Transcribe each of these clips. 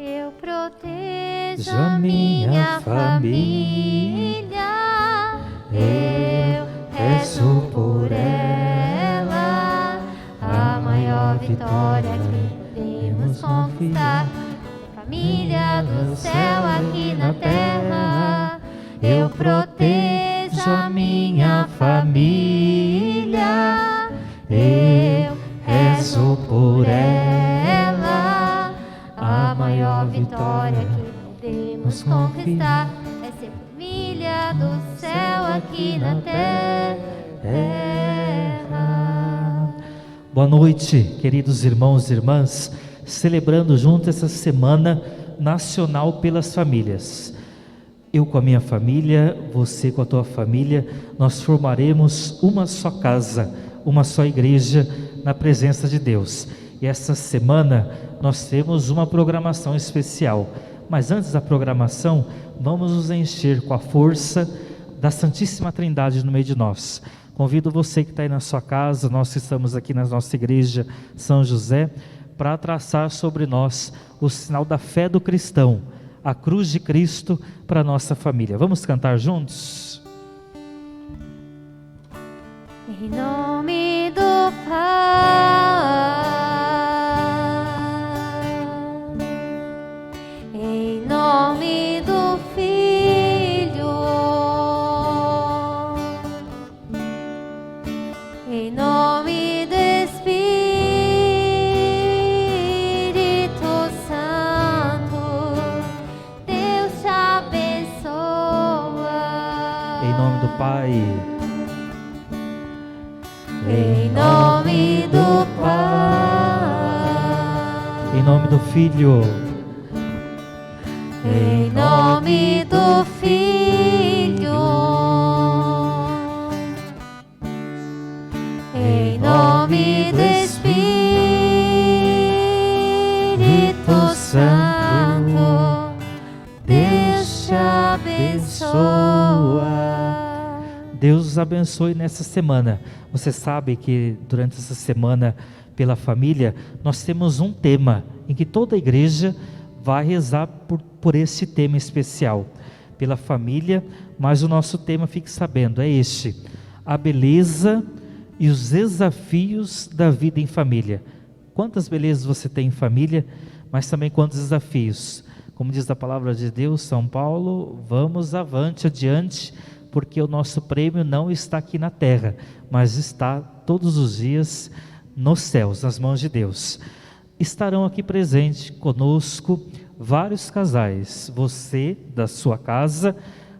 Eu protejo a minha família, eu rezo por ela, a maior vitória que podemos conquistar. Família do céu aqui na terra, eu protejo a minha família, eu rezo por ela, a maior vitória que podemos conquistar é ser família do céu aqui na terra. Boa noite, queridos irmãos e irmãs, celebrando junto essa Semana Nacional pelas Famílias. Eu com a minha família, você com a tua família, nós formaremos uma só casa, uma só igreja na presença de Deus. E essa semana nós temos uma programação especial, mas antes da programação, vamos nos encher com a força da Santíssima Trindade no meio de nós. Convido você que está aí na sua casa, nós que estamos aqui na nossa igreja São José, para traçar sobre nós o sinal da fé do cristão, a cruz de Cristo para a nossa família. Vamos cantar juntos? Em nome do Pai, em nome do Filho, em nome do Espírito Santo, Deus te abençoa. Em nome do Pai, em nome do Pai, em nome do Filho, em nome do Filho, em nome do Espírito Santo, Deus te abençoa. Deus os abençoe nessa semana. Você sabe que durante essa semana pela família, nós temos um tema em que toda a igreja vai rezar por esse tema especial, pela família, mas o nosso tema, fique sabendo, é este: a beleza e os desafios da vida em família. Quantas belezas você tem em família, mas também quantos desafios. Como diz a palavra de Deus, São Paulo, vamos avante, adiante, porque o nosso prêmio não está aqui na terra, mas está todos os dias nos céus, nas mãos de Deus. Estarão aqui presentes conosco vários casais, você da sua casa,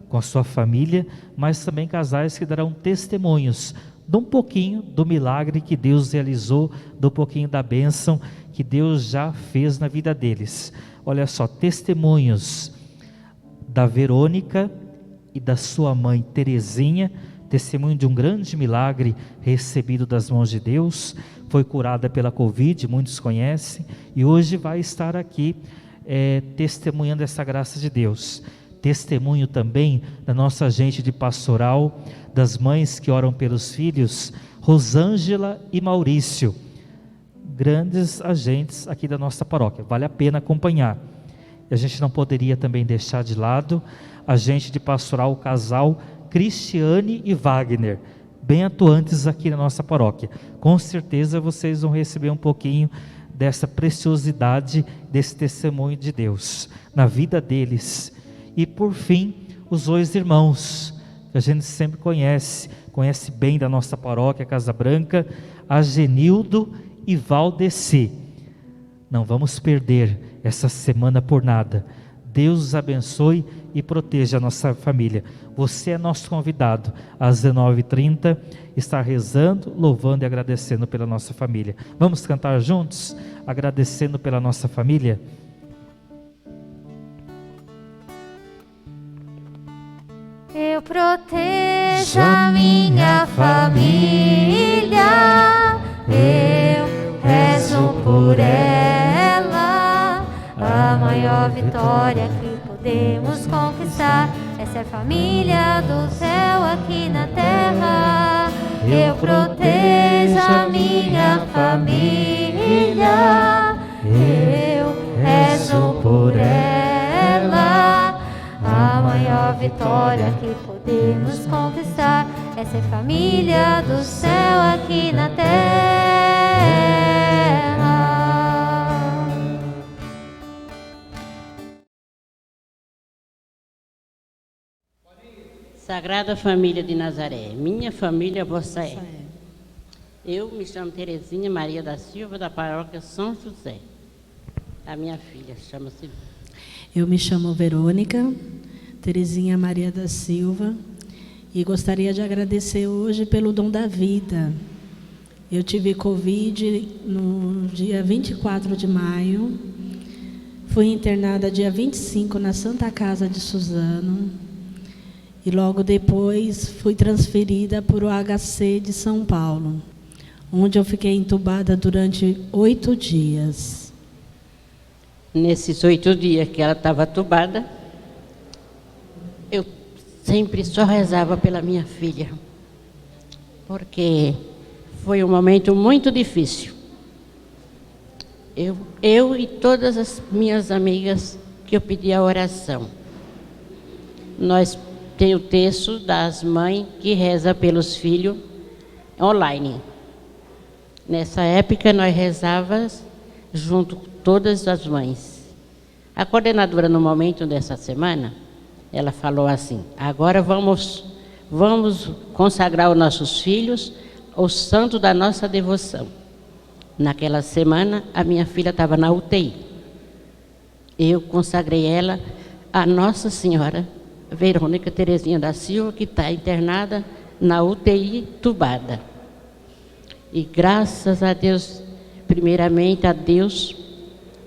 com a sua família, mas também casais que darão testemunhos de um pouquinho do milagre que Deus realizou, de um pouquinho da bênção que Deus já fez na vida deles. Olha só, testemunhos da Verônica e da sua mãe Terezinha, testemunho de um grande milagre recebido das mãos de Deus. Foi curada pela Covid, muitos conhecem, e hoje vai estar aqui testemunhando essa graça de Deus. Testemunho também da nossa agente de pastoral, das mães que oram pelos filhos, Rosângela e Maurício, grandes agentes aqui da nossa paróquia, vale a pena acompanhar. E a gente não poderia também deixar de lado a agente de pastoral, o casal Cristiane e Wagner, bem atuantes aqui na nossa paróquia. Com certeza vocês vão receber um pouquinho dessa preciosidade, desse testemunho de Deus na vida deles. E por fim, os dois irmãos que a gente sempre conhece bem da nossa paróquia Casa Branca, Agenildo e Valdeci. Não vamos perder essa semana por nada. Deus os abençoe e proteja a nossa família. Você é nosso convidado às 19h30, estar rezando, louvando e agradecendo pela nossa família. Vamos cantar juntos, agradecendo pela nossa família? Eu protejo a minha família, eu rezo por ela, a maior vitória que podemos conquistar é ser família do céu aqui na terra. Eu protejo a minha família, eu rezo por vitória que podemos conquistar é ser família do céu aqui na terra. Sagrada Família de Nazaré, minha família vossa é. Eu me chamo Terezinha Maria da Silva, da paróquia São José. A minha filha chama-se... Eu me chamo Verônica Terezinha Maria da Silva e gostaria de agradecer hoje pelo dom da vida. Eu tive Covid no dia 24 de maio, fui internada dia 25 na Santa Casa de Suzano e logo depois fui transferida para o HC de São Paulo, onde eu fiquei entubada durante 8 dias. Nesses 8 dias que ela estava entubada, eu sempre só rezava pela minha filha, porque foi um momento muito difícil. Eu e todas as minhas amigas que eu pedi a oração. Nós temos o texto das mães que reza pelos filhos online. Nessa época nós rezávamos junto com todas as mães. A coordenadora, no momento dessa semana, ela falou assim: agora vamos consagrar os nossos filhos ao santo da nossa devoção. Naquela semana, a minha filha estava na UTI. Eu consagrei ela a Nossa Senhora Verônica Terezinha da Silva, que está internada na UTI entubada. E graças a Deus, primeiramente a Deus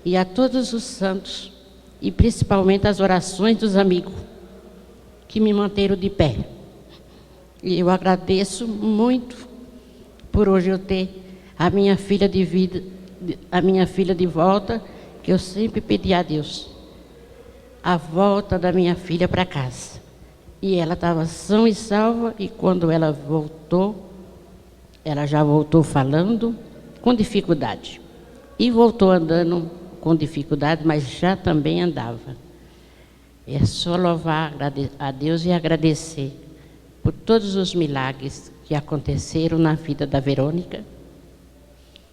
e a todos os santos, e principalmente as orações dos amigos, que me manteram de pé. E eu agradeço muito por hoje eu ter a minha filha de vida, a minha filha de volta, que eu sempre pedi a Deus a volta da minha filha para casa. E ela estava sã e salva, e quando ela voltou, ela já voltou falando com dificuldade. E voltou andando com dificuldade, mas já também andava. É só louvar a Deus e agradecer por todos os milagres que aconteceram na vida da Verônica.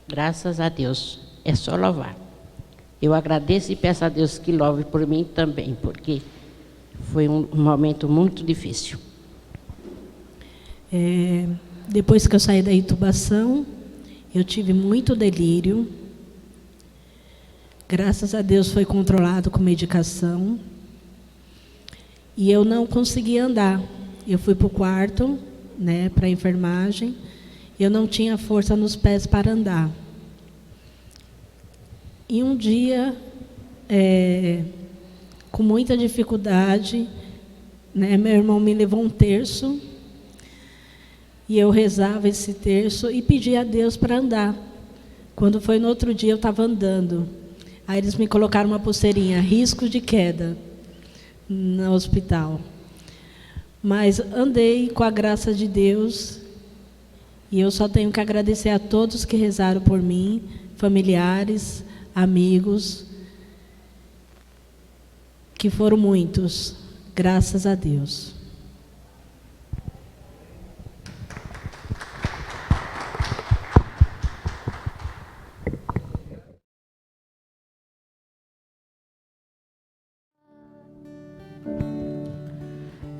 Graças a Deus, é só louvar. Eu agradeço e peço a Deus que louve por mim também, porque foi um momento muito difícil. Depois que eu saí da intubação, eu tive muito delírio. Graças a Deus foi controlado com medicação. E eu não conseguia andar. Eu fui para o quarto, para a enfermagem. Eu não tinha força nos pés para andar. E um dia, com muita dificuldade, meu irmão me levou um terço, e eu rezava esse terço e pedia a Deus para andar. Quando foi no outro dia, eu estava andando. Aí eles me colocaram uma pulseirinha, risco de queda, no hospital. Mas andei com a graça de Deus, e eu só tenho que agradecer a todos que rezaram por mim, familiares, amigos, que foram muitos, graças a Deus.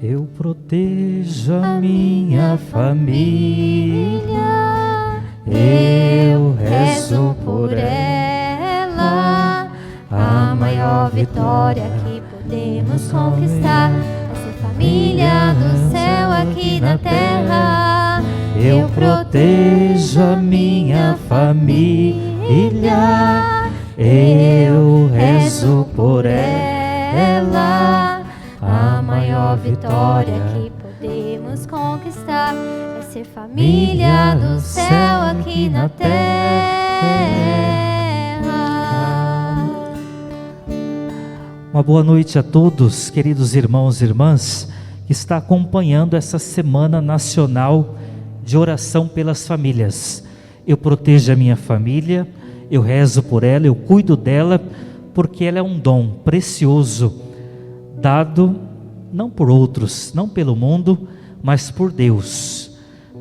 Eu protejo a minha família, eu rezo por ela. A maior vitória que podemos conquistar é ser família do céu aqui na terra. Eu protejo a minha família, eu rezo por ela. A maior vitória que podemos conquistar é ser família do céu aqui na terra. Uma boa noite a todos, queridos irmãos e irmãs, que está acompanhando essa Semana Nacional de Oração pelas Famílias. Eu protejo a minha família, eu rezo por ela, eu cuido dela, porque ela é um dom precioso dado não por outros, não pelo mundo, mas por Deus.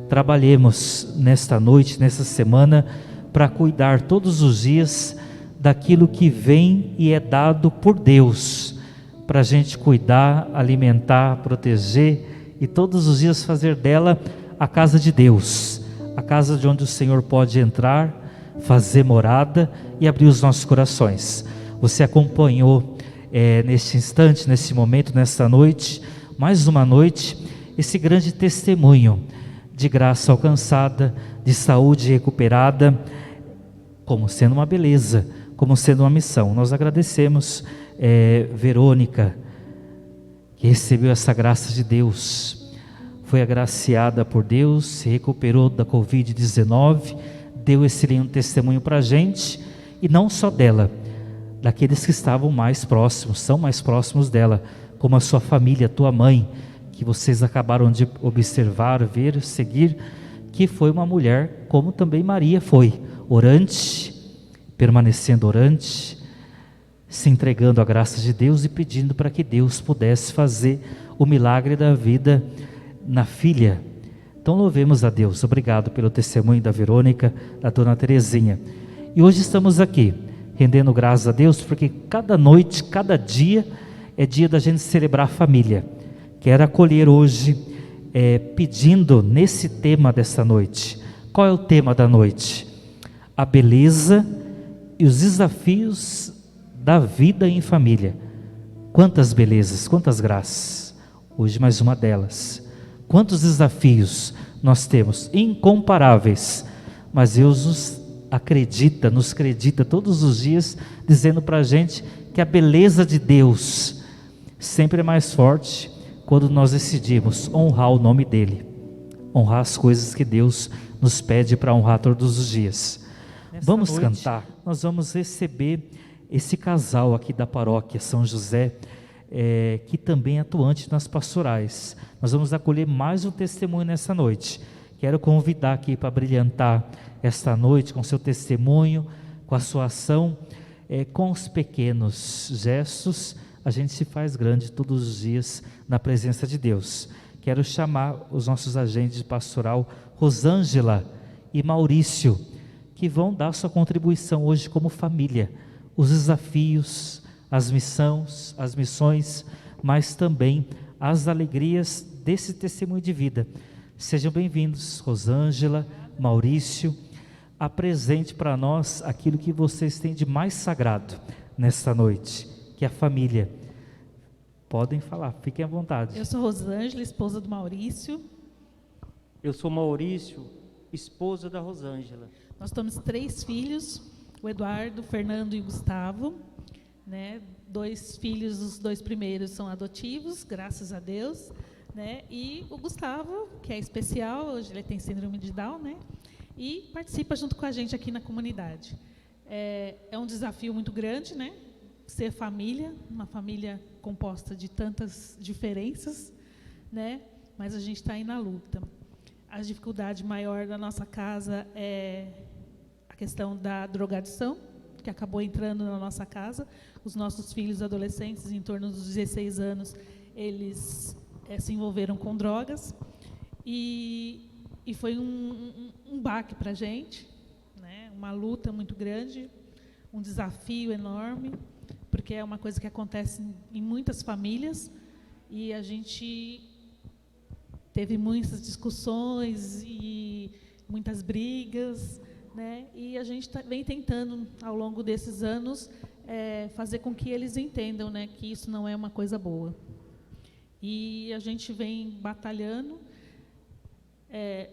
Trabalhemos nesta noite, nessa semana, para cuidar todos os dias daquilo que vem e é dado por Deus, para a gente cuidar, alimentar, proteger e todos os dias fazer dela a casa de Deus, a casa de onde o Senhor pode entrar, fazer morada e abrir os nossos corações. Você acompanhou neste instante, nesse momento, nesta noite, mais uma noite, esse grande testemunho de graça alcançada, de saúde recuperada, como sendo uma beleza, como sendo uma missão. Nós agradecemos Verônica, que recebeu essa graça de Deus, foi agraciada por Deus, se recuperou da Covid-19, deu esse lindo testemunho para a gente, e não só dela, daqueles que estavam mais próximos, são mais próximos dela, como a sua família, a tua mãe, que vocês acabaram de observar, ver, seguir, que foi uma mulher, como também Maria foi, orante, permanecendo orante, se entregando à graça de Deus e pedindo para que Deus pudesse fazer o milagre da vida na filha. Então louvemos a Deus. Obrigado pelo testemunho da Verônica, da dona Terezinha. E hoje estamos aqui, rendendo graças a Deus, porque cada noite, cada dia, é dia da gente celebrar a família. Quero acolher hoje, pedindo nesse tema dessa noite. Qual é o tema da noite? A beleza e os desafios da vida em família. Quantas belezas, quantas graças. Hoje mais uma delas. Quantos desafios nós temos, incomparáveis. Mas Deus nos acredita todos os dias, dizendo para a gente que a beleza de Deus sempre é mais forte quando nós decidimos honrar o nome dEle, honrar as coisas que Deus nos pede para honrar todos os dias. Vamos cantar, nós vamos receber esse casal aqui da paróquia São José, que também é atuante nas pastorais. Nós vamos acolher mais um testemunho nessa noite. Quero convidar aqui para brilhantar esta noite com seu testemunho, com a sua ação, com os pequenos gestos, a gente se faz grande todos os dias na presença de Deus. Quero chamar os nossos agentes de pastoral, Rosângela e Maurício, que vão dar sua contribuição hoje como família, os desafios, as missões, mas também as alegrias desse testemunho de vida. Sejam bem-vindos, Rosângela, Maurício. Apresente para nós aquilo que vocês têm de mais sagrado nesta noite, que é a família. Podem falar, fiquem à vontade. Eu sou Rosângela, esposa do Maurício. Eu sou Maurício, esposa da Rosângela. Nós temos 3 filhos, o Eduardo, o Fernando e o Gustavo, né? 2 filhos, os 2 primeiros são adotivos, graças a Deus, né? E o Gustavo, que é especial, hoje ele tem síndrome de Down, né? E participa junto com a gente aqui na comunidade. É um desafio muito grande, né? Ser família, uma família composta de tantas diferenças, né? Mas a gente está aí na luta. A dificuldade maior da nossa casa é a questão da drogadição, que acabou entrando na nossa casa. Os nossos filhos adolescentes, em torno dos 16 anos, eles se envolveram com drogas. E foi um baque para a gente, né? Uma luta muito grande, um desafio enorme, porque é uma coisa que acontece em muitas famílias, e a gente teve muitas discussões e muitas brigas, né? E a gente vem tentando, ao longo desses anos, fazer com que eles entendam, né, que isso não é uma coisa boa. E a gente vem batalhando,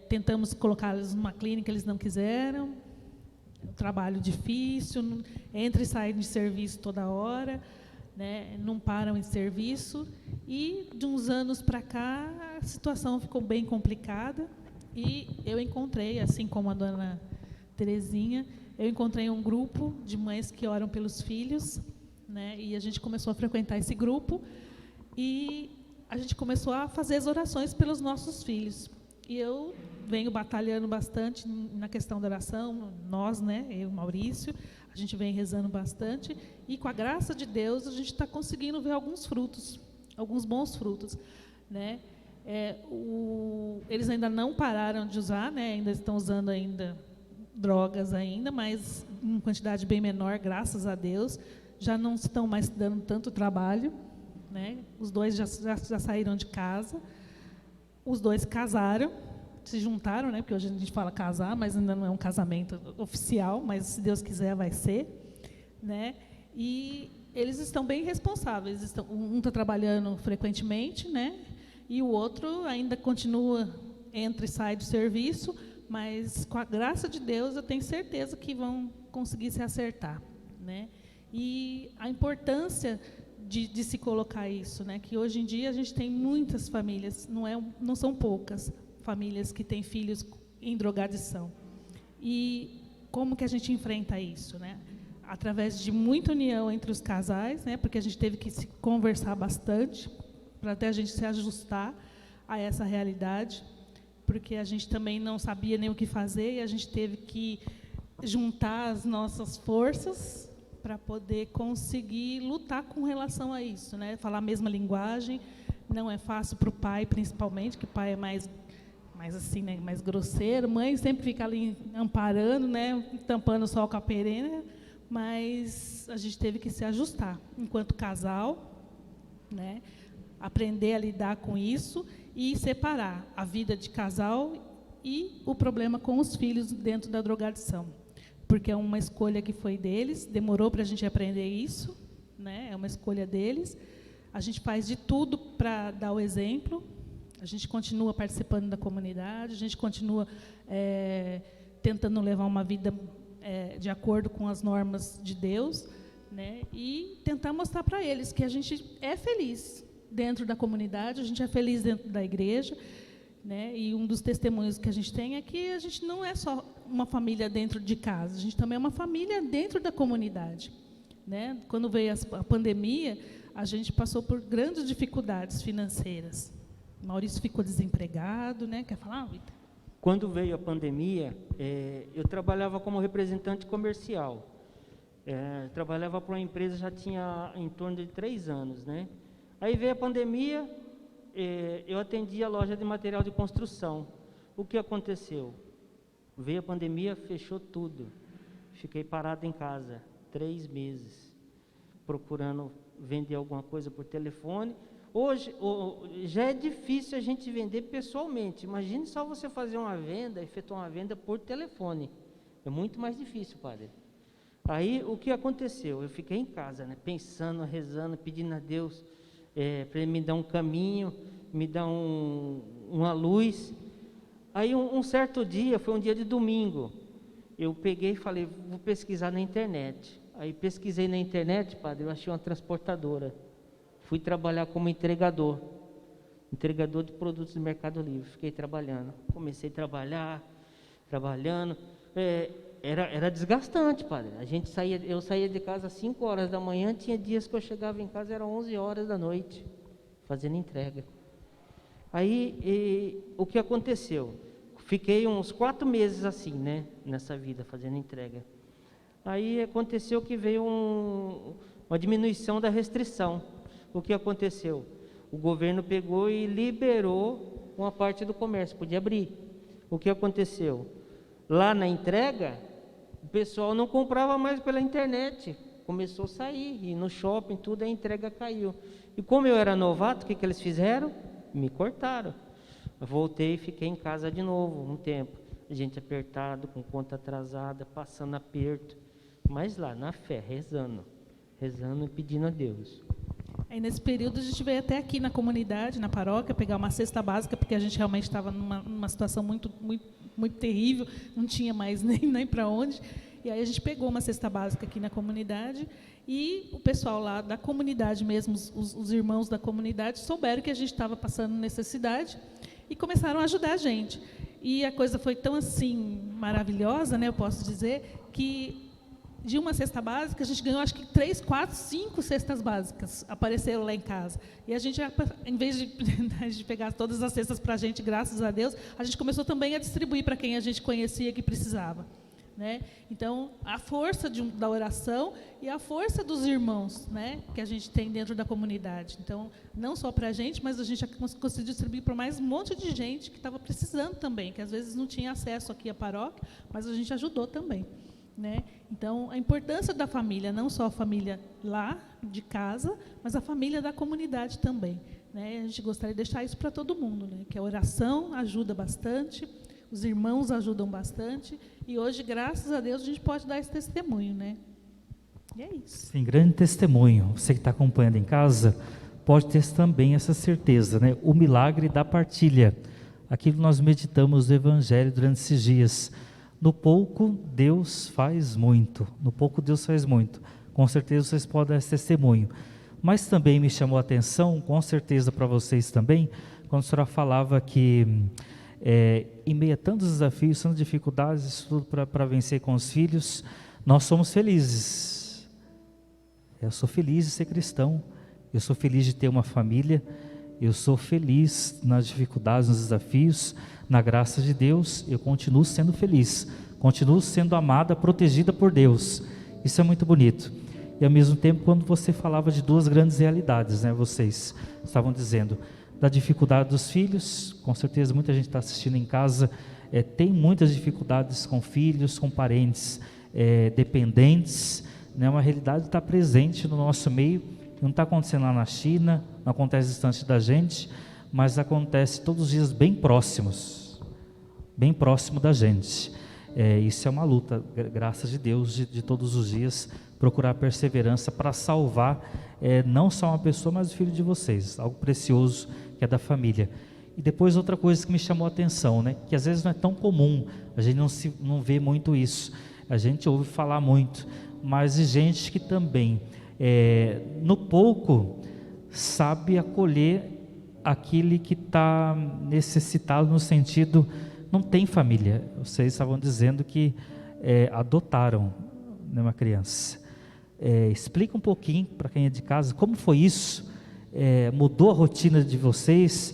tentamos colocá-los numa clínica, eles não quiseram, um trabalho difícil, entra e sai de serviço toda hora, né, não param em serviço, e de uns anos para cá a situação ficou bem complicada, e eu encontrei, assim como a dona Terezinha, eu encontrei um grupo de mães que oram pelos filhos, né, e a gente começou a frequentar esse grupo, e a gente começou a fazer as orações pelos nossos filhos. E eu venho batalhando bastante na questão da oração, nós, né, eu e o Maurício, a gente vem rezando bastante, e com a graça de Deus a gente está conseguindo ver alguns frutos. alguns bons frutos, né? Eles ainda não pararam de usar, né? Ainda estão usando ainda drogas ainda, mas em quantidade bem menor, graças a Deus. Já não estão mais dando tanto trabalho, né? Os dois já saíram de casa. Os dois casaram, se juntaram, né? Porque hoje a gente fala casar, mas ainda não é um casamento oficial, mas se Deus quiser vai ser, né? E eles estão bem responsáveis. Um está trabalhando frequentemente, né? E o outro ainda continua, entra e sai do serviço, mas com a graça de Deus eu tenho certeza que vão conseguir se acertar, né? E a importância de se colocar isso, né? Que hoje em dia a gente tem muitas famílias, não são poucas famílias que têm filhos em drogadição. E como que a gente enfrenta isso, né? Através de muita união entre os casais, né? Porque a gente teve que se conversar bastante para até a gente se ajustar a essa realidade, porque a gente também não sabia nem o que fazer e a gente teve que juntar as nossas forças para poder conseguir lutar com relação a isso, né? Falar a mesma linguagem. Não é fácil para o pai, principalmente, que o pai é mais assim, né? Mais grosseiro. Mãe sempre fica ali amparando, né? Tampando o sol com a pereira, mas a gente teve que se ajustar enquanto casal, né? Aprender a lidar com isso e separar a vida de casal e o problema com os filhos dentro da drogadição. Porque é uma escolha que foi deles, demorou para a gente aprender isso, né? É uma escolha deles. A gente faz de tudo para dar o exemplo, a gente continua participando da comunidade, a gente continua tentando levar uma vida de acordo com as normas de Deus, né? E tentar mostrar para eles que a gente é feliz dentro da comunidade, a gente é feliz dentro da igreja, né? E um dos testemunhos que a gente tem é que a gente não é só uma família dentro de casa, a gente também é uma família dentro da comunidade, né? Quando veio a pandemia, a gente passou por grandes dificuldades financeiras. O Maurício ficou desempregado, né? Quer falar, Vitor? Quando veio a pandemia, eu trabalhava como representante comercial. Trabalhava para uma empresa já tinha em torno de 3 anos, né? Aí veio a pandemia, eu atendi a loja de material de construção. O que aconteceu? Veio a pandemia, fechou tudo. Fiquei parado em casa 3 meses, procurando vender alguma coisa por telefone. Hoje, já é difícil a gente vender pessoalmente. Imagine só você fazer uma venda, efetuar uma venda por telefone. É muito mais difícil, padre. Aí, o que aconteceu? Eu fiquei em casa, né, pensando, rezando, pedindo a Deus para Ele me dar um caminho, me dar uma luz. Aí, um certo dia, foi um dia de domingo, eu peguei e falei, vou pesquisar na internet. Aí, pesquisei na internet, padre, eu achei uma transportadora. Fui trabalhar como entregador de produtos do Mercado Livre. Fiquei trabalhando. Comecei a trabalhando. Era desgastante, padre. Eu saía de casa às 5 horas da manhã, tinha dias que eu chegava em casa, eram 11 horas da noite, fazendo entrega. Aí, o que aconteceu? Fiquei uns 4 meses assim, né, nessa vida, fazendo entrega. Aí aconteceu que veio uma diminuição da restrição. O que aconteceu? O governo pegou e liberou uma parte do comércio, podia abrir. O que aconteceu? Lá na entrega, o pessoal não comprava mais pela internet, começou a sair, e no shopping, tudo, a entrega caiu. E como eu era novato, o que eles fizeram? Me cortaram. Eu voltei e fiquei em casa de novo, um tempo. A gente apertado, com conta atrasada, passando aperto, mas lá na fé, rezando e pedindo a Deus. Aí, nesse período, a gente veio até aqui na comunidade, na paróquia, pegar uma cesta básica, porque a gente realmente estava numa situação muito, muito, muito terrível, não tinha mais nem para onde. E aí a gente pegou uma cesta básica aqui na comunidade e o pessoal lá da comunidade mesmo, os irmãos da comunidade, souberam que a gente estava passando necessidade e começaram a ajudar a gente. E a coisa foi tão assim maravilhosa, né, eu posso dizer, que de uma cesta básica, a gente ganhou acho que 3, 4, 5 cestas básicas apareceram lá em casa. E a gente, em vez de pegar todas as cestas para a gente, graças a Deus, a gente começou também a distribuir para quem a gente conhecia que precisava. né? Então, a força da oração e a força dos irmãos, né, que a gente tem dentro da comunidade. Então, não só para a gente, mas a gente conseguiu distribuir para mais um monte de gente que estava precisando também, que às vezes não tinha acesso aqui à paróquia, mas a gente ajudou também, né? Então, a importância da família, não só a família lá de casa, mas a família da comunidade também, né? A gente gostaria de deixar isso para todo mundo, né? Que a oração ajuda bastante, os irmãos ajudam bastante, e hoje, graças a Deus, a gente pode dar esse testemunho, né? E é isso. Sim, grande testemunho. Você que está acompanhando em casa, pode ter também essa certeza, né? O milagre da partilha. Aquilo que nós meditamos do Evangelho durante esses dias. No pouco, Deus faz muito. No pouco, Deus faz muito. Com certeza, vocês podem dar esse testemunho. Mas também me chamou a atenção, com certeza para vocês também, quando a senhora falava que em meio a tantos desafios, tantas dificuldades, isso tudo para vencer com os filhos, nós somos felizes. Eu sou feliz de ser cristão, eu sou feliz de ter uma família, eu sou feliz nas dificuldades, nos desafios, na graça de Deus, eu continuo sendo feliz, continuo sendo amada, protegida por Deus. Isso é muito bonito. E ao mesmo tempo, quando você falava de duas grandes realidades, né, vocês estavam dizendo, da dificuldade dos filhos, com certeza muita gente está assistindo em casa, tem muitas dificuldades com filhos, com parentes dependentes, né, uma realidade que está presente no nosso meio, não está acontecendo lá na China, não acontece distante da gente, mas acontece todos os dias bem próximos, bem próximo da gente. Isso é uma luta, graças a Deus, de todos os dias, procurar perseverança para salvar não só uma pessoa, mas o filho de vocês, algo precioso que é da família. E depois outra coisa que me chamou a atenção, né, que às vezes não é tão comum, a gente não vê muito isso, a gente ouve falar muito, mas de gente que também, no pouco, sabe acolher aquele que está necessitado no sentido, não tem família. Vocês estavam dizendo que adotaram, né, uma criança. Explica um pouquinho para quem é de casa, como foi isso? Mudou a rotina de vocês?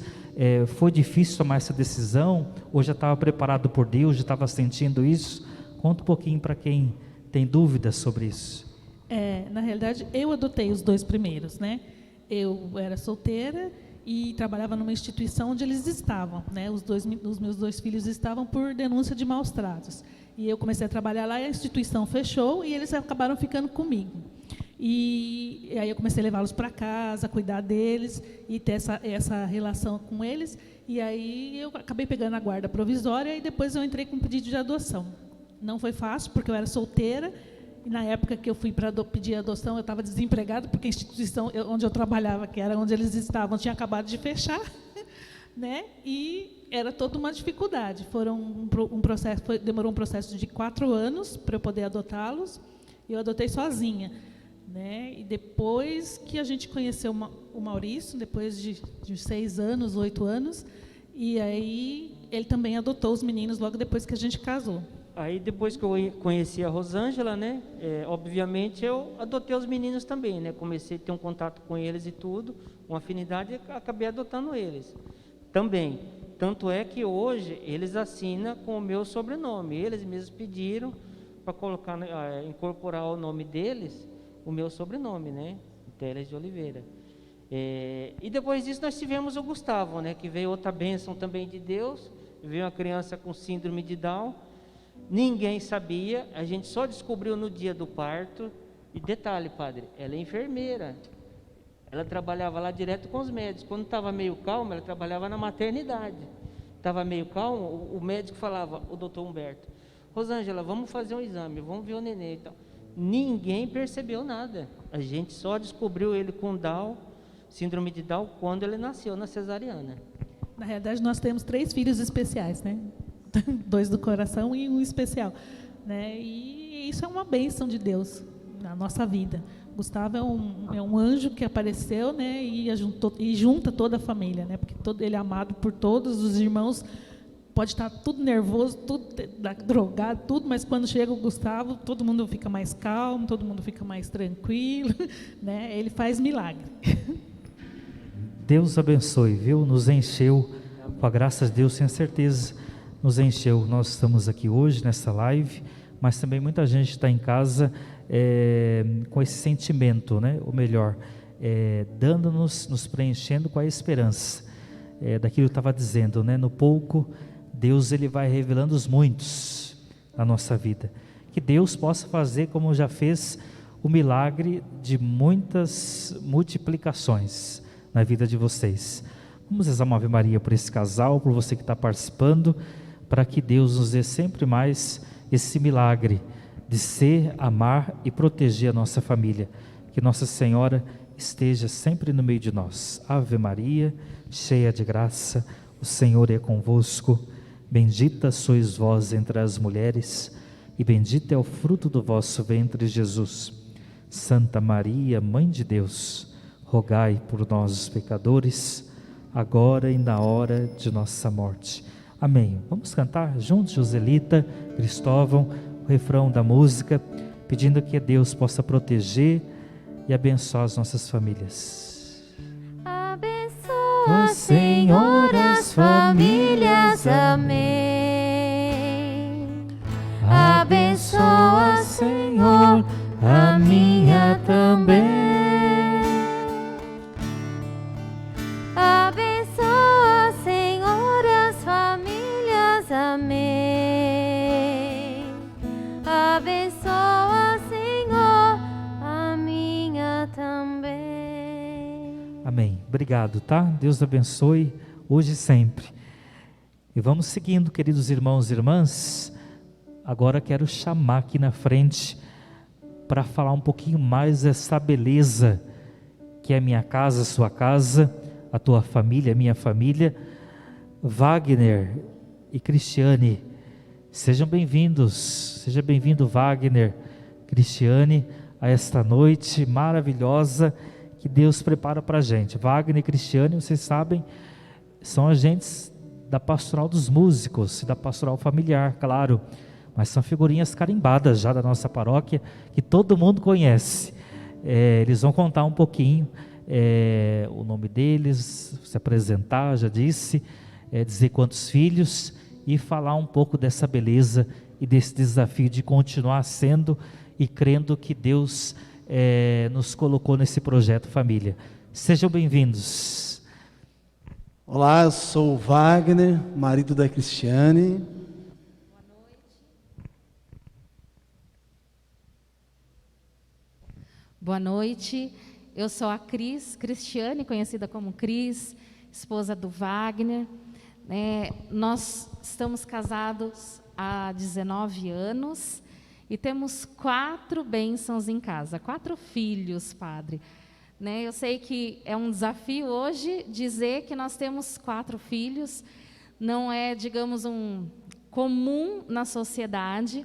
Foi difícil tomar essa decisão? Ou já estava preparado por Deus, já estava sentindo isso? Conta um pouquinho para quem tem dúvidas sobre isso. Na realidade, eu adotei os dois primeiros, né? Eu era solteira e trabalhava numa instituição onde eles estavam, né? Os meus dois filhos estavam por denúncia de maus tratos. E eu comecei a trabalhar lá e a instituição fechou e eles acabaram ficando comigo. E aí eu comecei a levá-los para casa, cuidar deles e ter essa relação com eles. E aí eu acabei pegando a guarda provisória e depois eu entrei com um pedido de adoção. Não foi fácil, porque eu era solteira. E na época que eu fui para pedir adoção, eu estava desempregada, porque a instituição onde eu trabalhava, que era onde eles estavam, tinha acabado de fechar, né? E era toda uma dificuldade. Demorou um processo de 4 anos para eu poder adotá-los. E eu adotei sozinha, né? E depois que a gente conheceu o Maurício, depois de 6 anos, 8 anos, e aí ele também adotou os meninos logo depois que a gente casou. Aí depois que eu conheci a Rosângela, né, obviamente eu adotei os meninos também, né, comecei a ter um contato com eles e tudo, uma afinidade, e acabei adotando eles também. Tanto é que hoje eles assinam com o meu sobrenome, eles mesmos pediram para colocar, incorporar o nome deles, o meu sobrenome, né, Teles de Oliveira. E depois disso nós tivemos o Gustavo, né, que veio outra bênção também de Deus, veio uma criança com síndrome de Down. Ninguém sabia, a gente só descobriu no dia do parto. E detalhe, padre, ela é enfermeira, ela trabalhava lá direto com os médicos. Quando estava meio calma, ela trabalhava na maternidade. Estava meio calmo, o médico falava, o doutor Humberto, Rosângela, vamos fazer um exame, vamos ver o neném e tal. Ninguém percebeu nada, a gente só descobriu ele com Down, síndrome de Down, quando ele nasceu na cesariana. Na realidade, nós temos 3 filhos especiais, né? 2 do coração e um especial, né? E isso é uma bênção de Deus na nossa vida. Gustavo é um anjo que apareceu, né? E junta toda a família, né? Porque ele é amado por todos os irmãos. Pode estar tudo nervoso, tudo drogado, tudo, mas quando chega o Gustavo, todo mundo fica mais calmo, todo mundo fica mais tranquilo, né? Ele faz milagre. Deus abençoe, viu? Nos encheu, com a graça de Deus, tenho certeza, nos encheu. Nós estamos aqui hoje, nessa live, mas também muita gente está em casa com esse sentimento, né? Ou melhor, nos preenchendo com a esperança daquilo que eu estava dizendo, né? No pouco, Deus ele vai revelando os muitos na nossa vida. Que Deus possa fazer como já fez o milagre de muitas multiplicações na vida de vocês. Vamos rezar uma Ave Maria por esse casal, por você que está participando, para que Deus nos dê sempre mais esse milagre de ser, amar e proteger a nossa família. Que Nossa Senhora esteja sempre no meio de nós. Ave Maria, cheia de graça, o Senhor é convosco. Bendita sois vós entre as mulheres, e bendito é o fruto do vosso ventre, Jesus. Santa Maria, Mãe de Deus, rogai por nós os pecadores, agora e na hora de nossa morte. Amém. Vamos cantar juntos, Joselita, Cristóvão, o refrão da música, pedindo que Deus possa proteger e abençoar as nossas famílias. Abençoa, Senhor, as famílias. Amém. Abençoa, Senhor, a minha também. Abençoa, Senhor, as famílias. Amém. Abençoa, Senhor, a minha também. Amém. Obrigado, tá? Deus abençoe hoje e sempre. E vamos seguindo, queridos irmãos e irmãs. Agora quero chamar aqui na frente para falar um pouquinho mais dessa beleza que é a minha casa, a sua casa, a tua família, a minha família. Wagner e Cristiane, sejam bem-vindos. Seja bem-vindo, Wagner, Cristiane, a esta noite maravilhosa que Deus prepara para a gente. Wagner e Cristiane, vocês sabem, são agentes da Pastoral dos Músicos e da Pastoral Familiar, claro, mas são figurinhas carimbadas já da nossa paróquia, que todo mundo conhece. Eles vão contar um pouquinho o nome deles, se apresentar, já disse, dizer quantos filhos e falar um pouco dessa beleza e desse desafio de continuar sendo e crendo que Deus nos colocou nesse projeto família. Sejam bem-vindos. Olá, eu sou o Wagner, marido da Cristiane. Boa noite, eu sou a Cristiane, conhecida como Cris, esposa do Wagner. Nós estamos casados há 19 anos e temos 4 bênçãos em casa, 4 filhos, padre. Eu sei que é um desafio hoje dizer que nós temos 4 filhos, não é, digamos, um comum na sociedade.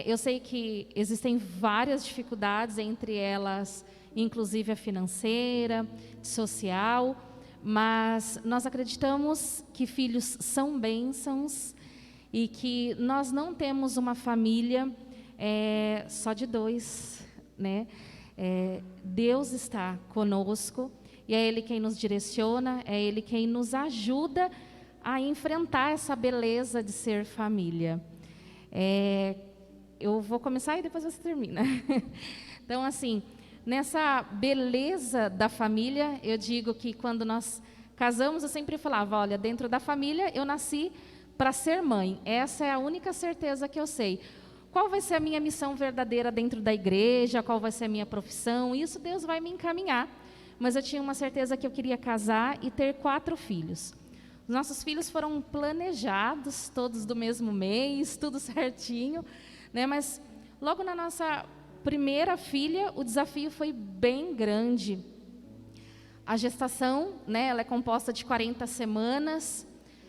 Eu sei que existem várias dificuldades, entre elas, inclusive a financeira, social, mas nós acreditamos que filhos são bênçãos e que nós não temos uma família só de 2, né? Deus está conosco e é Ele quem nos direciona, é Ele quem nos ajuda a enfrentar essa beleza de ser família. Eu vou começar e depois você termina. Então, assim, nessa beleza da família, eu digo que quando nós casamos, eu sempre falava, olha, dentro da família eu nasci para ser mãe. Essa é a única certeza que eu sei. Qual vai ser a minha missão verdadeira dentro da igreja? Qual vai ser a minha profissão? Isso Deus vai me encaminhar. Mas eu tinha uma certeza que eu queria casar e ter 4 filhos. Os nossos filhos foram planejados, todos do mesmo mês, tudo certinho. Mas logo na nossa primeira filha, o desafio foi bem grande. A gestação, ela é composta de 40 semanas.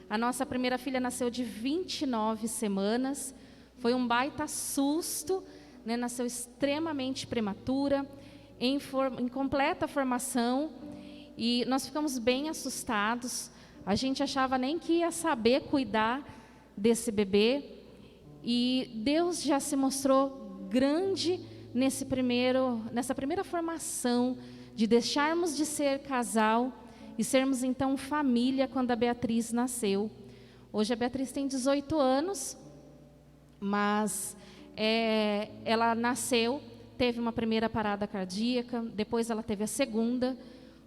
A nossa primeira filha nasceu de 29 semanas. Foi um baita susto, nasceu extremamente prematura, em completa formação. E nós ficamos bem assustados. A gente achava nem que ia saber cuidar desse bebê. E Deus já se mostrou grande nessa primeira formação, de deixarmos de ser casal e sermos então família quando a Beatriz nasceu. Hoje a Beatriz tem 18 anos, mas ela nasceu, teve uma primeira parada cardíaca, depois ela teve a segunda,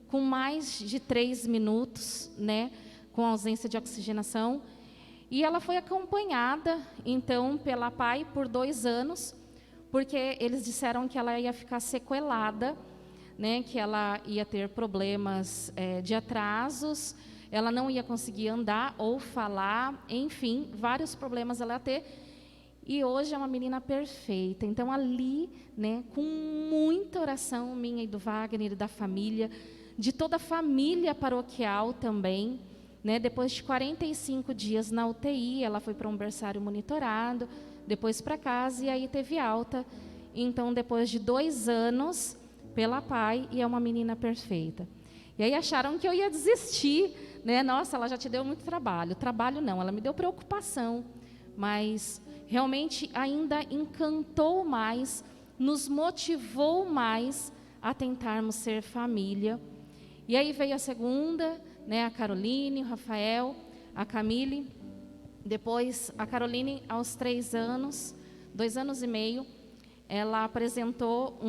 com mais de 3 minutos, né, com ausência de oxigenação. E ela foi acompanhada, então, pela PAI por 2 anos, porque eles disseram que ela ia ficar sequelada, né, que ela ia ter problemas de atrasos, ela não ia conseguir andar ou falar, enfim, vários problemas ela ia ter. E hoje é uma menina perfeita. Então, ali, né, com muita oração minha e do Wagner e da família, de toda a família paroquial também, né, depois de 45 dias na UTI, ela foi para um berçário monitorado, depois para casa e aí teve alta. Então, depois de 2 anos, pela PAI, e é uma menina perfeita. E aí acharam que eu ia desistir, né? Nossa, ela já te deu muito trabalho. Trabalho não, ela me deu preocupação, mas realmente ainda encantou mais, nos motivou mais a tentarmos ser família. E aí veio a segunda, né, a Caroline, o Rafael, a Camille. Depois, a Caroline, aos 3 anos, 2 anos e meio, ela apresentou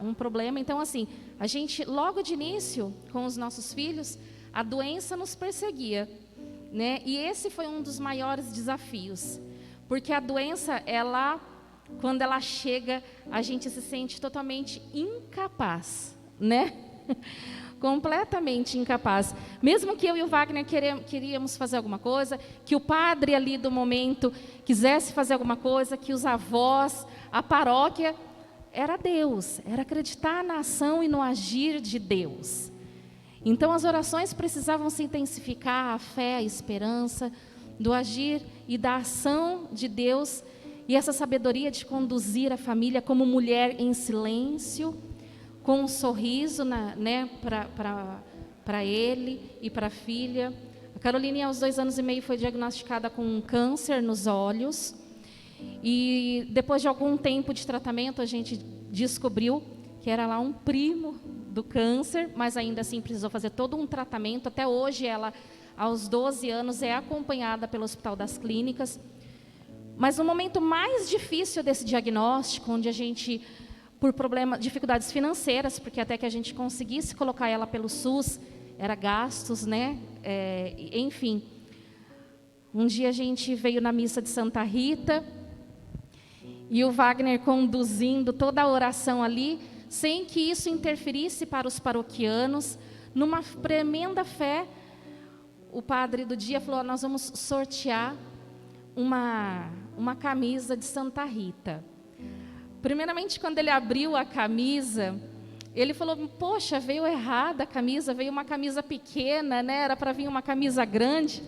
um problema. Então, assim, a gente, logo de início, com os nossos filhos, a doença nos perseguia, né? E esse foi um dos maiores desafios, porque a doença, quando ela chega, a gente se sente totalmente incapaz, né? Completamente incapaz. Mesmo que eu e o Wagner queríamos fazer alguma coisa, que o padre ali do momento quisesse fazer alguma coisa, que os avós, a paróquia, era Deus, era acreditar na ação e no agir de Deus. Então as orações precisavam se intensificar, a fé, a esperança, do agir e da ação de Deus, e essa sabedoria de conduzir a família como mulher em silêncio, com um sorriso, né, para ele e para a filha. A Caroline, aos 2 anos e meio, foi diagnosticada com um câncer nos olhos. E depois de algum tempo de tratamento, a gente descobriu que era lá um primo do câncer, mas ainda assim precisou fazer todo um tratamento. Até hoje, ela, aos 12 anos, é acompanhada pelo Hospital das Clínicas. Mas no momento mais difícil desse diagnóstico, onde a gente, por dificuldades financeiras, porque até que a gente conseguisse colocar ela pelo SUS, era gastos, né? Enfim. Um dia a gente veio na missa de Santa Rita, e o Wagner conduzindo toda a oração ali, sem que isso interferisse para os paroquianos, numa tremenda fé, o padre do dia falou: nós vamos sortear uma camisa de Santa Rita. Primeiramente, quando ele abriu a camisa, ele falou: poxa, veio errada a camisa, veio uma camisa pequena, né? Era para vir uma camisa grande.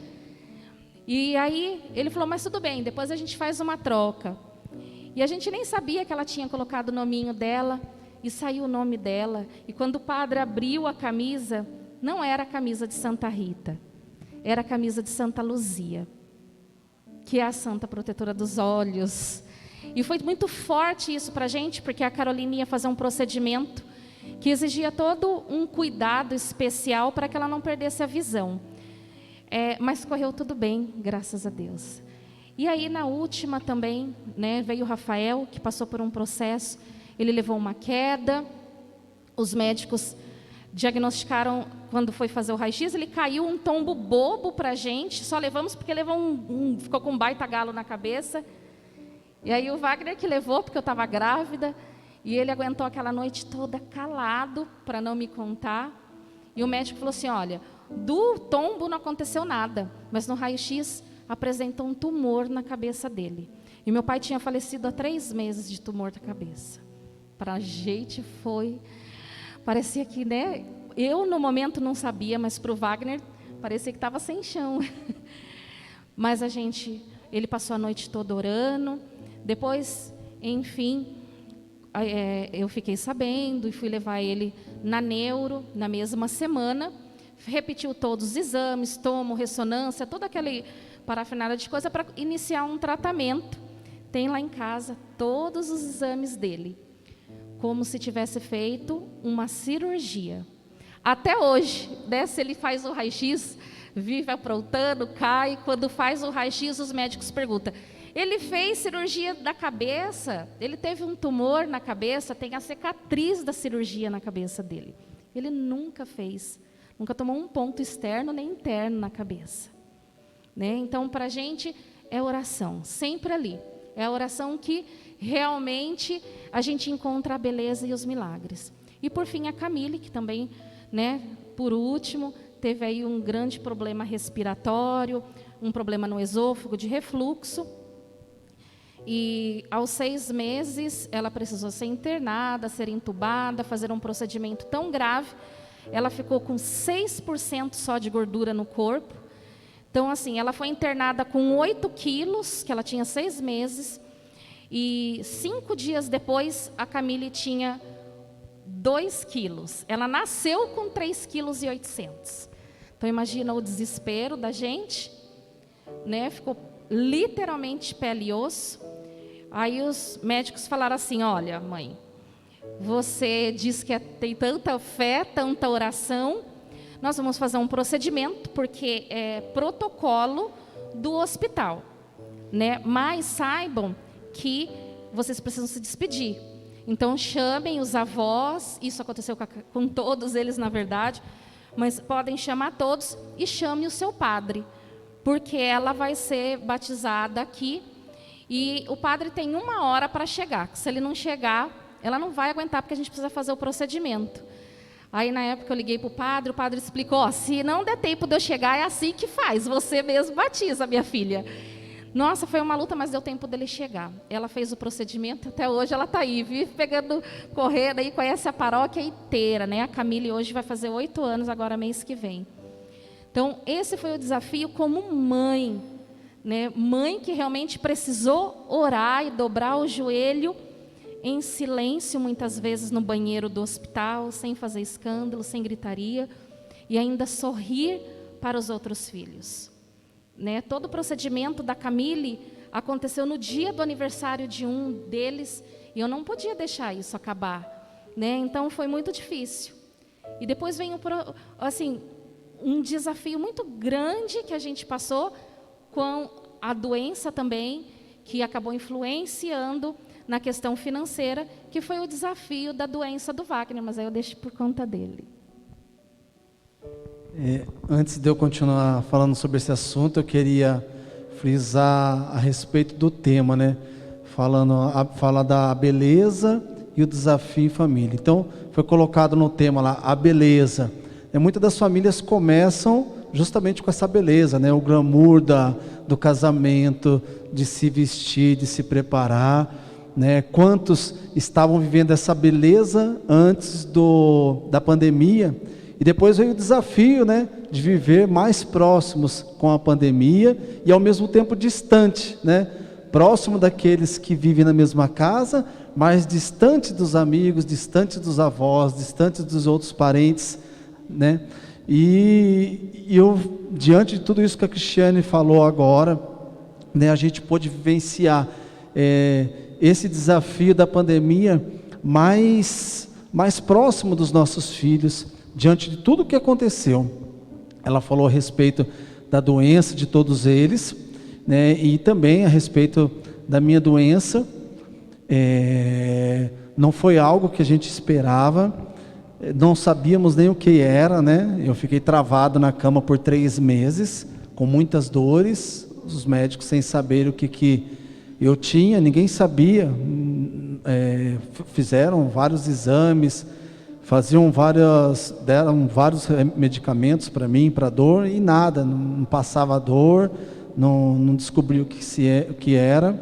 E aí ele falou: mas tudo bem, depois a gente faz uma troca. E a gente nem sabia que ela tinha colocado o nominho dela, e saiu o nome dela. E quando o padre abriu a camisa, não era a camisa de Santa Rita, era a camisa de Santa Luzia, que é a santa protetora dos olhos. E foi muito forte isso para a gente, porque a Caroline ia fazer um procedimento que exigia todo um cuidado especial para que ela não perdesse a visão. Mas correu tudo bem, graças a Deus. E aí, na última também, né, veio o Rafael, que passou por um processo. Ele levou uma queda, os médicos diagnosticaram, quando foi fazer o raio-x, ele caiu um tombo bobo para a gente, só levamos porque levou ficou com um baita galo na cabeça. E aí o Wagner que levou, porque eu estava grávida, e ele aguentou aquela noite toda calado, para não me contar. E o médico falou assim: olha, do tombo não aconteceu nada, mas no raio-x apresentou um tumor na cabeça dele. E meu pai tinha falecido há 3 meses de tumor na cabeça. Para a gente parecia que, né, eu no momento não sabia, mas para o Wagner parecia que estava sem chão. Mas ele passou a noite toda orando. Depois, enfim, eu fiquei sabendo e fui levar ele na neuro na mesma semana. Repetiu todos os exames, tomo, ressonância, toda aquela parafernália de coisa para iniciar um tratamento. Tem lá em casa todos os exames dele, como se tivesse feito uma cirurgia. Até hoje, né, se ele faz o raio-x, vive aprontando, cai. Quando faz o raio-x, os médicos perguntam: Ele fez cirurgia da cabeça, ele teve um tumor na cabeça, tem a cicatriz da cirurgia na cabeça dele. Ele nunca fez, nunca tomou um ponto externo nem interno na cabeça. Né? Então, para a gente, é oração, sempre ali. É a oração que realmente a gente encontra a beleza e os milagres. E, por fim, a Camille, que também, né, por último, teve aí um grande problema respiratório, um problema no esôfago de refluxo. E aos 6 meses, ela precisou ser internada, ser entubada, fazer um procedimento tão grave. Ela ficou com 6% só de gordura no corpo. Então, assim, ela foi internada com 8 quilos, que ela tinha 6 meses. E 5 dias depois, a Camille tinha 2 quilos. Ela nasceu com 3,8 quilos. Então, imagina o desespero da gente, né? Ficou literalmente pele e osso. Aí os médicos falaram assim, olha, mãe, você diz que tem tanta fé, tanta oração, nós vamos fazer um procedimento, porque é protocolo do hospital, né? Mas saibam que vocês precisam se despedir. Então chamem os avós, isso aconteceu com todos eles na verdade, mas podem chamar todos e chame o seu padre, porque ela vai ser batizada aqui e o padre tem 1 hora para chegar. Se ele não chegar, ela não vai aguentar, porque a gente precisa fazer o procedimento. Aí, na época, eu liguei para o padre explicou, ó, se não der tempo de eu chegar, é assim que faz, você mesmo batiza, minha filha. Nossa, foi uma luta, mas deu tempo dele chegar. Ela fez o procedimento, até hoje ela está aí, vive pegando, correndo, aí conhece a paróquia inteira, né? A Camille hoje vai fazer 8 anos, agora mês que vem. Então, esse foi o desafio como mãe, né? Mãe que realmente precisou orar e dobrar o joelho em silêncio, muitas vezes no banheiro do hospital, sem fazer escândalo, sem gritaria, e ainda sorrir para os outros filhos. Né? Todo o procedimento da Camille aconteceu no dia do aniversário de um deles, e eu não podia deixar isso acabar. Né? Então, foi muito difícil. E depois vem um desafio muito grande que a gente passou com a doença também, que acabou influenciando na questão financeira, que foi o desafio da doença do Wagner, mas aí eu deixo por conta dele. Antes de eu continuar falando sobre esse assunto, eu queria frisar a respeito do tema, né? Fala da beleza e o desafio em família. Então, foi colocado no tema lá, a beleza. Muitas das famílias começam justamente com essa beleza, né? O glamour do casamento, de se vestir, de se preparar, né? Quantos estavam vivendo essa beleza antes da pandemia, e depois veio o desafio, né, de viver mais próximos com a pandemia e ao mesmo tempo distante, né? Próximo daqueles que vivem na mesma casa, mas distante dos amigos, distante dos avós, distante dos outros parentes, né? E eu, diante de tudo isso que a Cristiane falou agora, né, a gente pôde vivenciar esse desafio da pandemia mais próximo dos nossos filhos, diante de tudo o que aconteceu. Ela falou a respeito da doença de todos eles, né, e também a respeito da minha doença. Não foi algo que a gente esperava, não sabíamos nem o que era, né? Eu fiquei travado na cama por 3 meses, com muitas dores, os médicos sem saber o que eu tinha, ninguém sabia. Fizeram vários exames, deram vários medicamentos para mim, para dor, e nada, não passava dor, não descobri o que era.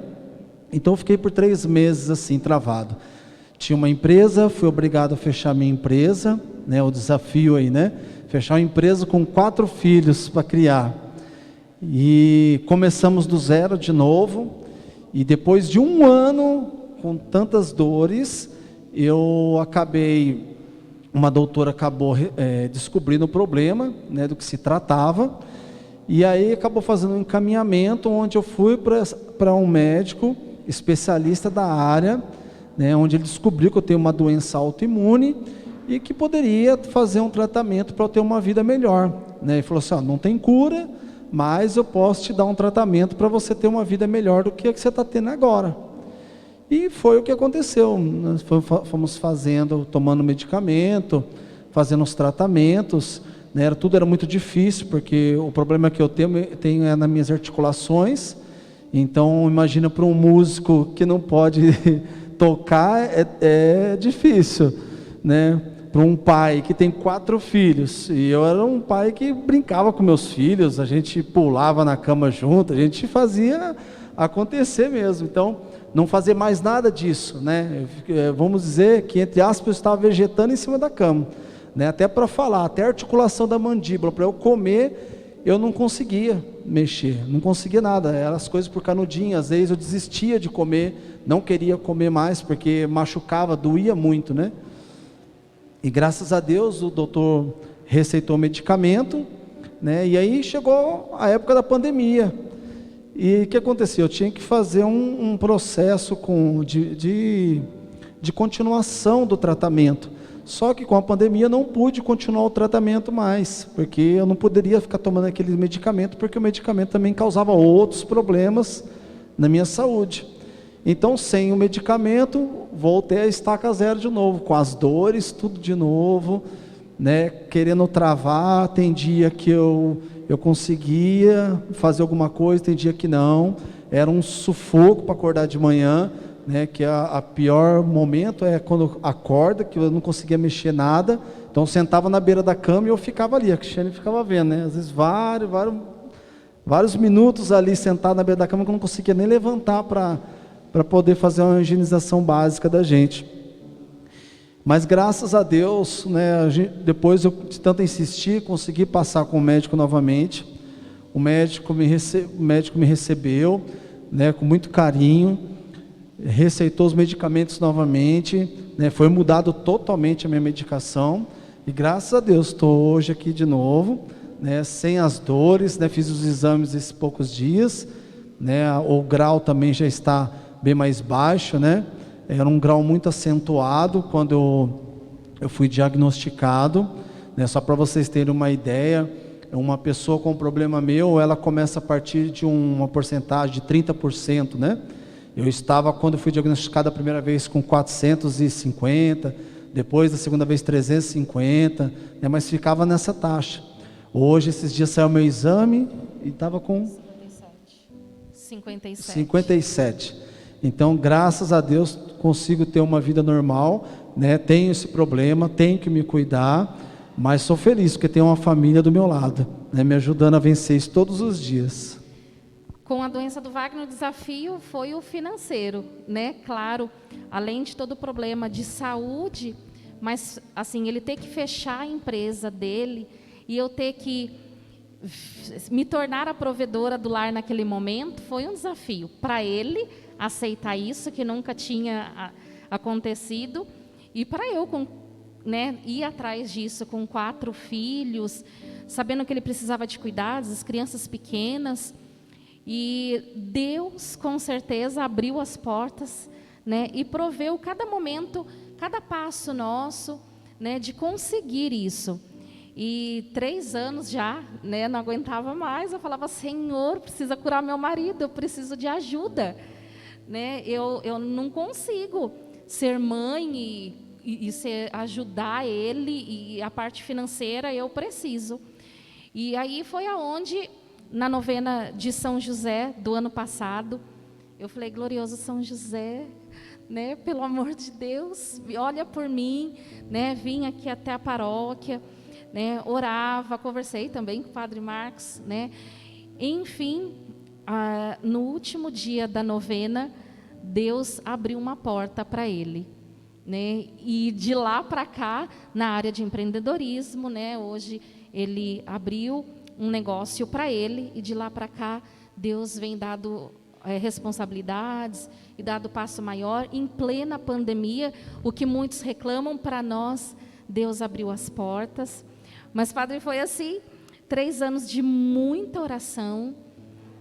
Então eu fiquei por 3 meses assim, travado. Tinha uma empresa, fui obrigado a fechar minha empresa, né, o desafio aí, né? Fechar uma empresa com 4 filhos para criar. E começamos do zero de novo, e depois de 1 ano, com tantas dores, uma doutora acabou descobrindo o problema, né, do que se tratava, e aí acabou fazendo um encaminhamento, onde eu fui para um médico especialista da área, né, onde ele descobriu que eu tenho uma doença autoimune e que poderia fazer um tratamento para eu ter uma vida melhor, né? Ele falou assim, não tem cura, mas eu posso te dar um tratamento para você ter uma vida melhor do que a que você está tendo agora. E foi o que aconteceu. Nós fomos fazendo, tomando medicamento, fazendo os tratamentos, né? Tudo era muito difícil, porque o problema que eu tenho é nas minhas articulações. Então, imagina para um músico que não pode tocar, é difícil, né? Para um pai que tem 4 filhos, e eu era um pai que brincava com meus filhos, a gente pulava na cama junto, a gente fazia acontecer mesmo. Então, não fazer mais nada disso, né? Vamos dizer que, entre aspas, eu estava vegetando em cima da cama, né? Até para falar, até a articulação da mandíbula, para eu comer, eu não conseguia mexer, não conseguia nada, eram as coisas por canudinho. Às vezes eu desistia de comer, não queria comer mais, porque machucava, doía muito, né? E graças a Deus o doutor receitou medicamento, né? E aí chegou a época da pandemia. E o que aconteceu? Eu tinha que fazer um processo de continuação do tratamento. Só que com a pandemia eu não pude continuar o tratamento mais, porque eu não poderia ficar tomando aquele medicamento, porque o medicamento também causava outros problemas na minha saúde. Então, sem o medicamento, voltei a estaca zero de novo, com as dores, tudo de novo, né? Querendo travar. Tem dia que eu conseguia fazer alguma coisa, tem dia que não. Era um sufoco para acordar de manhã, né? Que a pior momento é quando acorda, que eu não conseguia mexer nada. Então, eu sentava na beira da cama e eu ficava ali, a Cristiane ficava vendo, né? Às vezes vários minutos ali sentado na beira da cama, que eu não conseguia nem levantar para poder fazer uma higienização básica da gente. Mas graças a Deus, né, depois eu de tanto insistir, consegui passar com o médico novamente. O médico me recebeu, né, com muito carinho, receitou os medicamentos novamente, né, foi mudado totalmente a minha medicação, e graças a Deus estou hoje aqui de novo, né, sem as dores, né, fiz os exames esses poucos dias, né, o grau também já está bem mais baixo, né? Era um grau muito acentuado quando eu fui diagnosticado, né? Só para vocês terem uma ideia, uma pessoa com problema meu, ela começa a partir de uma porcentagem de 30%, né? Eu estava, quando eu fui diagnosticado a primeira vez, com 450, depois da segunda vez 350, né? Mas ficava nessa taxa. Hoje, esses dias saiu meu exame e estava com 57. Então, graças a Deus, consigo ter uma vida normal, né? Tenho esse problema, tenho que me cuidar, mas sou feliz porque tenho uma família do meu lado, né? Me ajudando a vencer isso todos os dias. Com a doença do Wagner, o desafio foi o financeiro, né? Claro, além de todo o problema de saúde, mas assim, ele ter que fechar a empresa dele e eu ter que me tornar a provedora do lar naquele momento, foi um desafio para ele aceitar isso, que nunca tinha acontecido, e para eu, né, ir atrás disso com 4 filhos, sabendo que ele precisava de cuidados, as crianças pequenas, e Deus com certeza abriu as portas, né, e proveu cada momento, cada passo nosso, né, de conseguir isso. E 3 anos já, né, não aguentava mais, eu falava, Senhor, precisa curar meu marido, eu preciso de ajuda, né? Eu não consigo ser mãe e ajudar ele, e a parte financeira eu preciso. E aí foi aonde, na novena de São José do ano passado, eu falei, glorioso São José, né, pelo amor de Deus, olha por mim, né, vim aqui até a paróquia, né, orava, conversei também com o Padre Marcos, né, enfim, no último dia da novena, Deus abriu uma porta para ele, né, e de lá para cá, na área de empreendedorismo, né, hoje ele abriu um negócio para ele, e de lá para cá, Deus vem dado responsabilidades e dado passo maior. Em plena pandemia, o que muitos reclamam, para nós, Deus abriu as portas. Mas, Padre, foi assim, 3 anos de muita oração,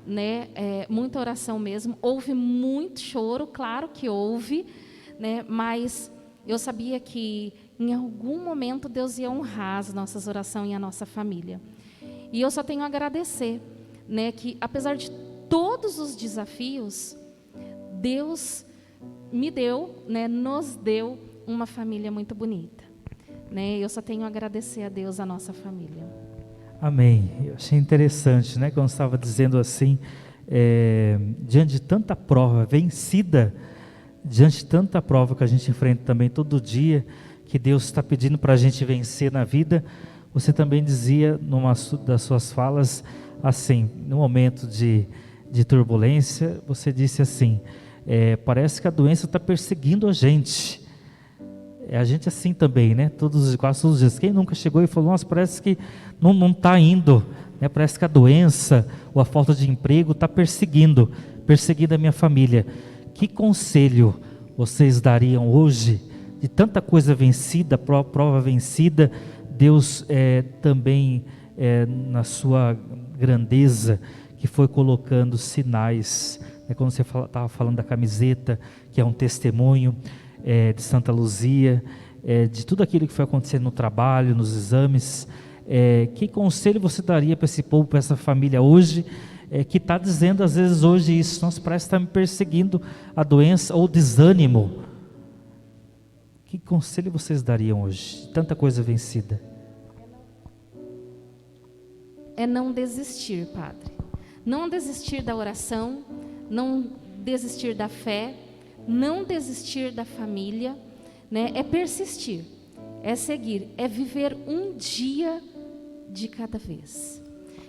né? Muita oração mesmo. Houve muito choro, claro que houve, né? Mas eu sabia que em algum momento Deus ia honrar as nossas orações e a nossa família. E eu só tenho a agradecer, né, que apesar de todos os desafios, Deus me deu, né, nos deu uma família muito bonita, né? Eu só tenho a agradecer a Deus, a nossa família. Amém. Eu achei interessante, né? Quando estava dizendo assim, diante de tanta prova vencida, diante de tanta prova que a gente enfrenta também todo dia, que Deus está pedindo para a gente vencer na vida, você também dizia numa das suas falas assim, no momento de turbulência, você disse assim, parece que a doença está perseguindo a gente. A gente assim também, né? Quase todos os dias. Quem nunca chegou e falou, nossa, parece que não está indo, né? Parece que a doença ou a falta de emprego está perseguindo a minha família. Que conselho vocês dariam hoje, de tanta coisa vencida, prova vencida, Deus também, na sua grandeza, que foi colocando sinais, né? Quando você estava falando da camiseta, que é um testemunho, de Santa Luzia, de tudo aquilo que foi acontecendo no trabalho, nos exames, que conselho você daria para esse povo, para essa família hoje, que está dizendo às vezes hoje isso, nossa, parece que está me perseguindo a doença ou desânimo? Que conselho vocês dariam hoje? Tanta coisa vencida. É não desistir, Padre. Não desistir da oração, não desistir da fé, não desistir da família, né? É persistir, é seguir, é viver um dia de cada vez.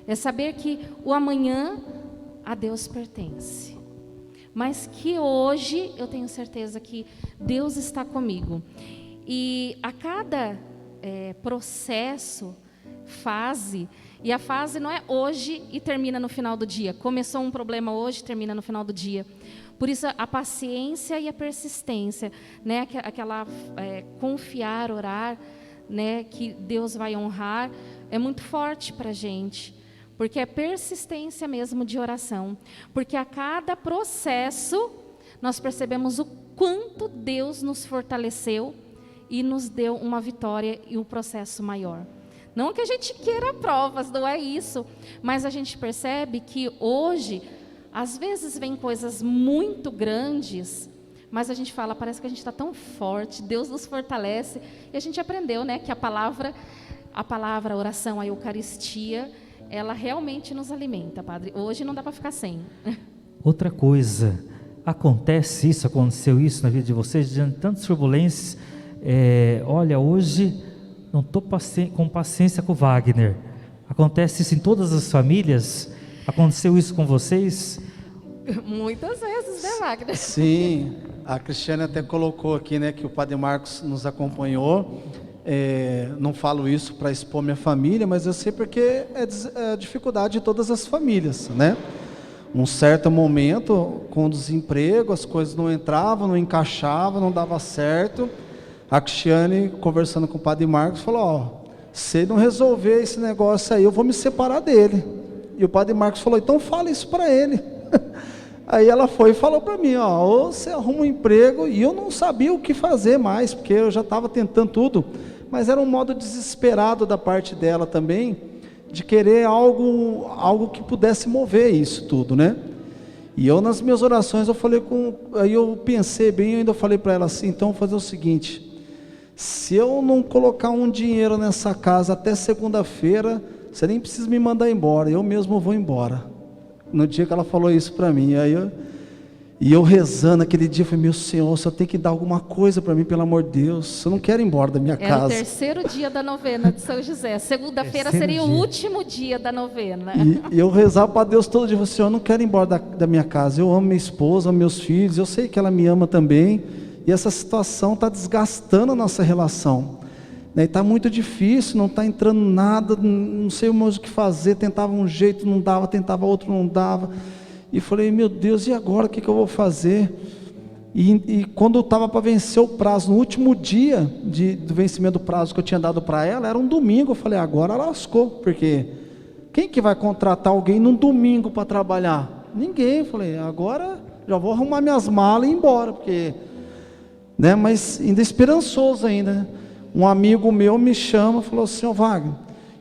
É saber que o amanhã a Deus pertence, mas que hoje eu tenho certeza que Deus está comigo. E a cada processo, fase, e a fase não é hoje e termina no final do dia. Começou um problema hoje, termina no final do dia. Por isso a paciência e a persistência, né? Aquela confiar, orar, né? Que Deus vai honrar, é muito forte para a gente, porque é persistência mesmo de oração, porque a cada processo nós percebemos o quanto Deus nos fortaleceu e nos deu uma vitória e um processo maior. Não que a gente queira provas, não é isso, mas a gente percebe que hoje às vezes vem coisas muito grandes, mas a gente fala, parece que a gente está tão forte, Deus nos fortalece, e a gente aprendeu, né, que a palavra, a oração, a Eucaristia, ela realmente nos alimenta, Padre. Hoje não dá para ficar sem. Outra coisa, aconteceu isso na vida de vocês, diante de tantas turbulências, olha, hoje não estou com paciência com o Wagner. Acontece isso em todas as famílias? Aconteceu isso com vocês? Muitas vezes, né, Wagner? Sim, a Cristiane até colocou aqui, né, que o Padre Marcos nos acompanhou. Não falo isso para expor minha família, mas eu sei porque é a dificuldade de todas as famílias, né? Um certo momento, com o desemprego, as coisas não entravam, não encaixavam, não dava certo. A Cristiane, conversando com o Padre Marcos, falou, se ele não resolver esse negócio aí, eu vou me separar dele. E o Padre Marcos falou, então fala isso para ele. Aí ela foi e falou para mim, ou você arruma um emprego, e eu não sabia o que fazer mais, porque eu já estava tentando tudo, mas era um modo desesperado da parte dela também, de querer algo que pudesse mover isso tudo, né? E eu nas minhas orações, aí eu pensei bem, eu ainda falei para ela assim, então vou fazer o seguinte, se eu não colocar um dinheiro nessa casa até segunda-feira, você nem precisa me mandar embora, eu mesmo vou embora. No dia que ela falou isso para mim, e eu rezando aquele dia, eu falei, meu Senhor, você tem que dar alguma coisa para mim, pelo amor de Deus, eu não quero ir embora da minha casa. Era o terceiro dia da novena de São José, segunda-feira seria o último dia da novena. E eu rezava para Deus todo dia, eu falei, Senhor, eu não quero ir embora da minha casa, eu amo minha esposa, amo meus filhos, eu sei que ela me ama também, e essa situação está desgastando a nossa relação. E está muito difícil, não está entrando nada, não sei mais o que fazer, tentava um jeito, não dava, tentava outro, não dava, e falei, meu Deus, e agora, o que eu vou fazer? E quando eu estava para vencer o prazo, no último dia do vencimento do prazo que eu tinha dado para ela, era um domingo, eu falei, agora lascou, porque quem que vai contratar alguém num domingo para trabalhar? Ninguém. Eu falei, agora já vou arrumar minhas malas e ir embora, porque, né, mas ainda esperançoso ainda, né? Um amigo meu me chama e falou assim, Wagner,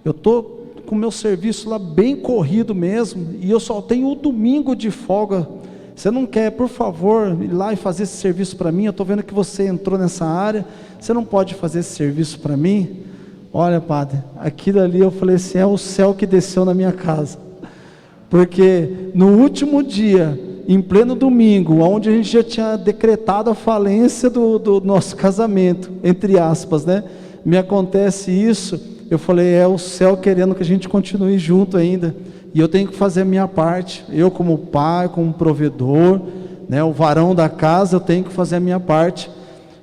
eu estou com o meu serviço lá bem corrido mesmo, e eu só tenho o domingo de folga. Você não quer, por favor, ir lá e fazer esse serviço para mim? Eu estou vendo que você entrou nessa área, você não pode fazer esse serviço para mim? Olha, padre, aquilo ali eu falei assim, é o céu que desceu na minha casa. Porque no último dia, em pleno domingo, onde a gente já tinha decretado a falência do nosso casamento, entre aspas, né? Me acontece isso, eu falei, é o céu querendo que a gente continue junto ainda. E eu tenho que fazer a minha parte, eu como pai, como provedor, né, o varão da casa, eu tenho que fazer a minha parte.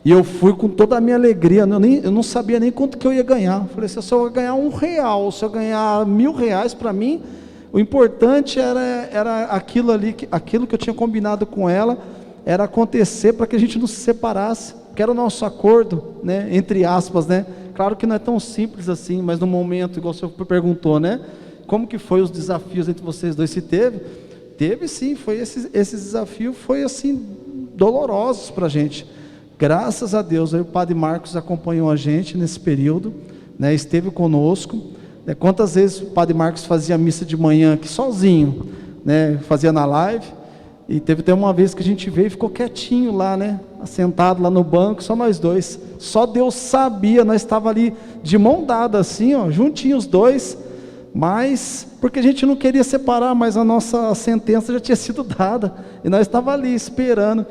E eu fui com toda a minha alegria, eu não sabia nem quanto que eu ia ganhar. Eu falei, se eu ganhar R$1, se eu ganhar R$1.000 para mim, o importante era aquilo ali, aquilo que eu tinha combinado com ela, era acontecer para que a gente não se separasse, que era o nosso acordo, né, entre aspas, né? Claro que não é tão simples assim, mas no momento, igual o senhor perguntou, né? Como que foi os desafios entre vocês dois? Se teve? Teve sim, foi esse desafio foi assim, dolorosos para a gente. Graças a Deus, aí o Padre Marcos acompanhou a gente nesse período, né, esteve conosco, né, quantas vezes o Padre Marcos fazia missa de manhã aqui sozinho, né, fazia na live, e teve até uma vez que a gente veio e ficou quietinho lá, né, sentado lá no banco, só nós dois, só Deus sabia, nós estávamos ali de mão dada assim, ó, juntinhos os dois, mas porque a gente não queria separar, mas a nossa sentença já tinha sido dada, e nós estávamos ali esperando,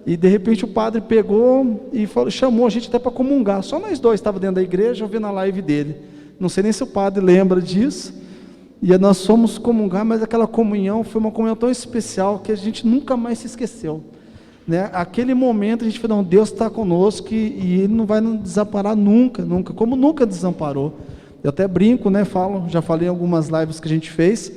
e de repente o padre pegou e chamou a gente até para comungar, só nós dois estávamos dentro da igreja, ouvindo a live dele, não sei nem se o padre lembra disso, e nós fomos comungar, mas aquela comunhão foi uma comunhão tão especial, que a gente nunca mais se esqueceu, né? Aquele momento a gente falou, não, Deus está conosco, e Ele não vai nos desamparar nunca, nunca, como nunca desamparou. Eu até brinco, né, já falei em algumas lives que a gente fez,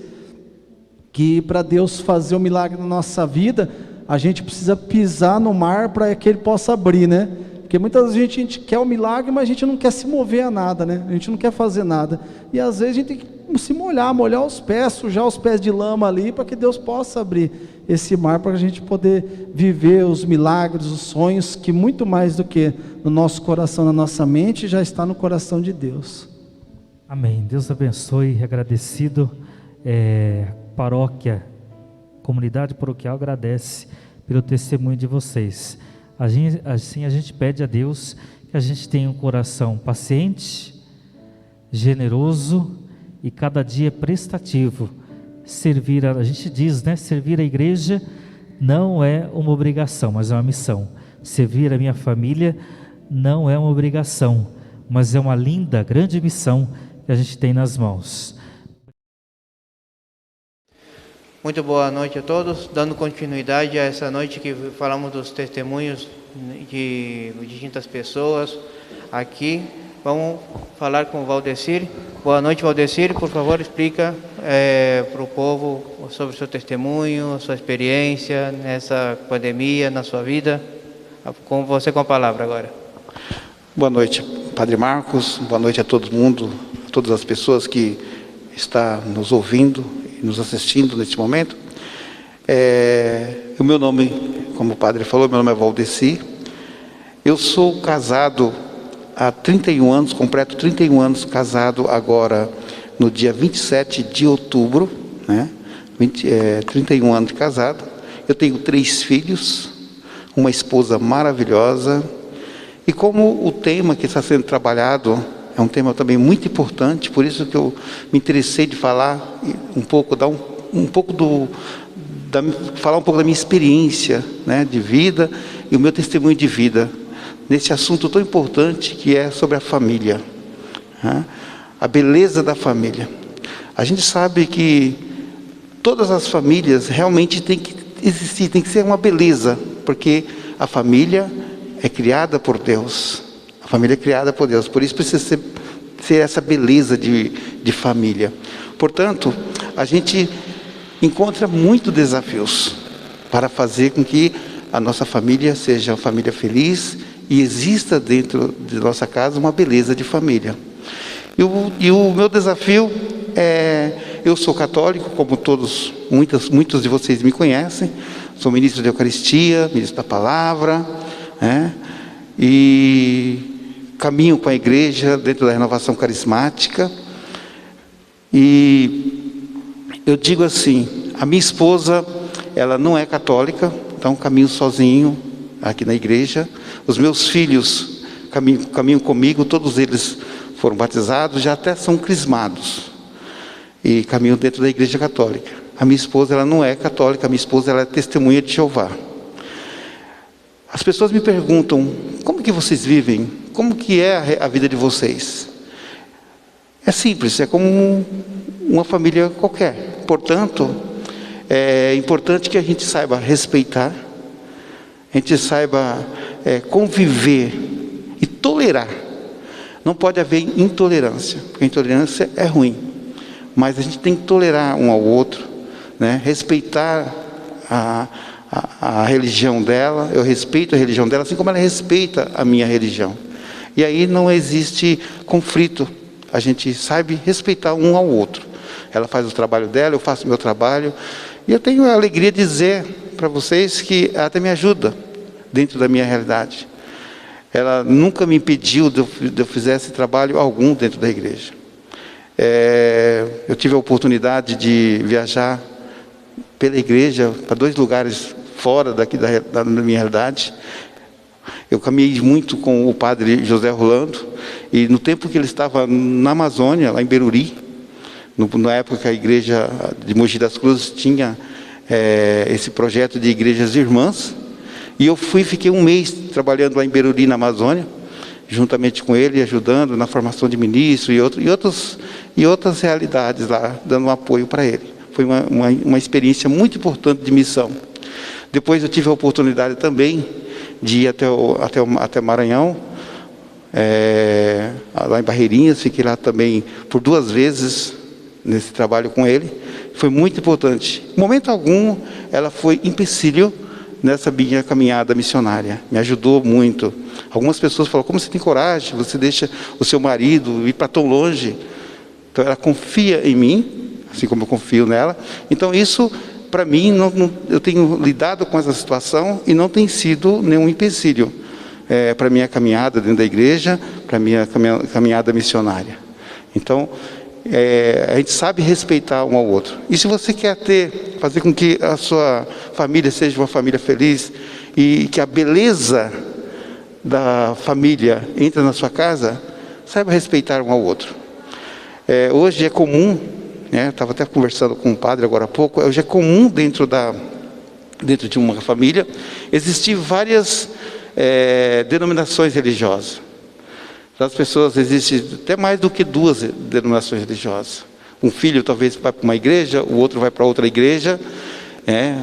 que para Deus fazer o milagre na nossa vida, a gente precisa pisar no mar para que Ele possa abrir, né? Porque muitas vezes a gente quer o milagre, mas a gente não quer se mover a nada, né? A gente não quer fazer nada. E às vezes a gente tem que se molhar os pés, sujar os pés de lama ali, para que Deus possa abrir esse mar, para a gente poder viver os milagres, os sonhos, que muito mais do que no nosso coração, na nossa mente, já está no coração de Deus. Amém. Deus abençoe, agradecido. Paróquia, comunidade paroquial agradece pelo testemunho de vocês. Assim a gente pede a Deus que a gente tenha um coração paciente, generoso e cada dia prestativo. A gente diz, né? Servir a igreja não é uma obrigação, mas é uma missão. Servir a minha família não é uma obrigação, mas é uma linda, grande missão que a gente tem nas mãos. Muito boa noite a todos, dando continuidade a essa noite que falamos dos testemunhos de distintas pessoas aqui. Vamos falar com o Valdecir. Boa noite, Valdecir, por favor, explica para o povo sobre o seu testemunho, sua experiência nessa pandemia, na sua vida. Com você com a palavra agora. Boa noite, Padre Marcos, boa noite a todo mundo, a todas as pessoas que estão nos ouvindo e nos assistindo neste momento. O meu nome, como o padre falou, meu nome é Valdecir. Eu sou casado há 31 anos, completo 31 anos casado agora no dia 27 de outubro, né? 31 anos de casado. Eu tenho 3 filhos, uma esposa maravilhosa. E como o tema que está sendo trabalhado é um tema também muito importante, por isso que eu me interessei de falar um pouco, falar um pouco da minha experiência, né, de vida e o meu testemunho de vida nesse assunto tão importante que é sobre a família, né? A beleza da família. A gente sabe que todas as famílias realmente têm que existir, tem que ser uma beleza, porque a família é criada por Deus. A família é criada por Deus, por isso precisa ser essa beleza de família. Portanto, a gente encontra muitos desafios para fazer com que a nossa família seja uma família feliz e exista dentro de nossa casa uma beleza de família. E o meu desafio eu sou católico, como muitos de vocês me conhecem, sou ministro da Eucaristia, ministro da Palavra, né? E caminho com a igreja dentro da renovação carismática. E eu digo assim, a minha esposa, ela não é católica, então caminho sozinho aqui na igreja. Os meus filhos caminham comigo, todos eles foram batizados, já até são crismados. E caminham dentro da igreja católica. A minha esposa, ela não é católica, a minha esposa, ela é testemunha de Jeová. As pessoas me perguntam, como que vocês vivem? Como que é a vida de vocês? É simples, é como uma família qualquer. Portanto, é importante que a gente saiba respeitar, a gente saiba conviver e tolerar. Não pode haver intolerância, porque a intolerância é ruim. Mas a gente tem que tolerar um ao outro, né? Respeitar a religião dela, eu respeito a religião dela, assim como ela respeita a minha religião. E aí não existe conflito, a gente sabe respeitar um ao outro. Ela faz o trabalho dela, eu faço o meu trabalho, e eu tenho a alegria de dizer para vocês que ela até me ajuda dentro da minha realidade. Ela nunca me impediu de eu fizesse trabalho algum dentro da igreja. Eu tive a oportunidade de viajar pela igreja para 2 lugares fora daqui da minha realidade. Eu caminhei muito com o padre José Rolando, e no tempo que ele estava na Amazônia, lá em Beruri, na época que a igreja de Mogi das Cruzes tinha esse projeto de igrejas irmãs, e eu fiquei 1 mês trabalhando lá em Beruri, na Amazônia, juntamente com ele, ajudando na formação de ministro e outras realidades lá, dando um apoio para ele. Foi uma experiência muito importante de missão. Depois eu tive a oportunidade também de ir até Maranhão, lá em Barreirinhas, fiquei lá também por 2 vezes nesse trabalho com ele. Foi muito importante. Em momento algum, ela foi empecilho nessa minha caminhada missionária. Me ajudou muito. Algumas pessoas falam, como você tem coragem, você deixa o seu marido ir para tão longe? Então ela confia em mim, assim como eu confio nela. Então isso, para mim, eu tenho lidado com essa situação e não tem sido nenhum empecilho para a minha caminhada dentro da igreja, para a minha caminhada missionária. Então, a gente sabe respeitar um ao outro. E se você quer fazer com que a sua família seja uma família feliz e que a beleza da família entre na sua casa, saiba respeitar um ao outro. Hoje é comum, estava até conversando com um padre agora há pouco, hoje é comum dentro de uma família existir várias denominações religiosas. As pessoas, existem até mais do que 2 denominações religiosas. Um filho talvez vai para uma igreja, o outro vai para outra igreja,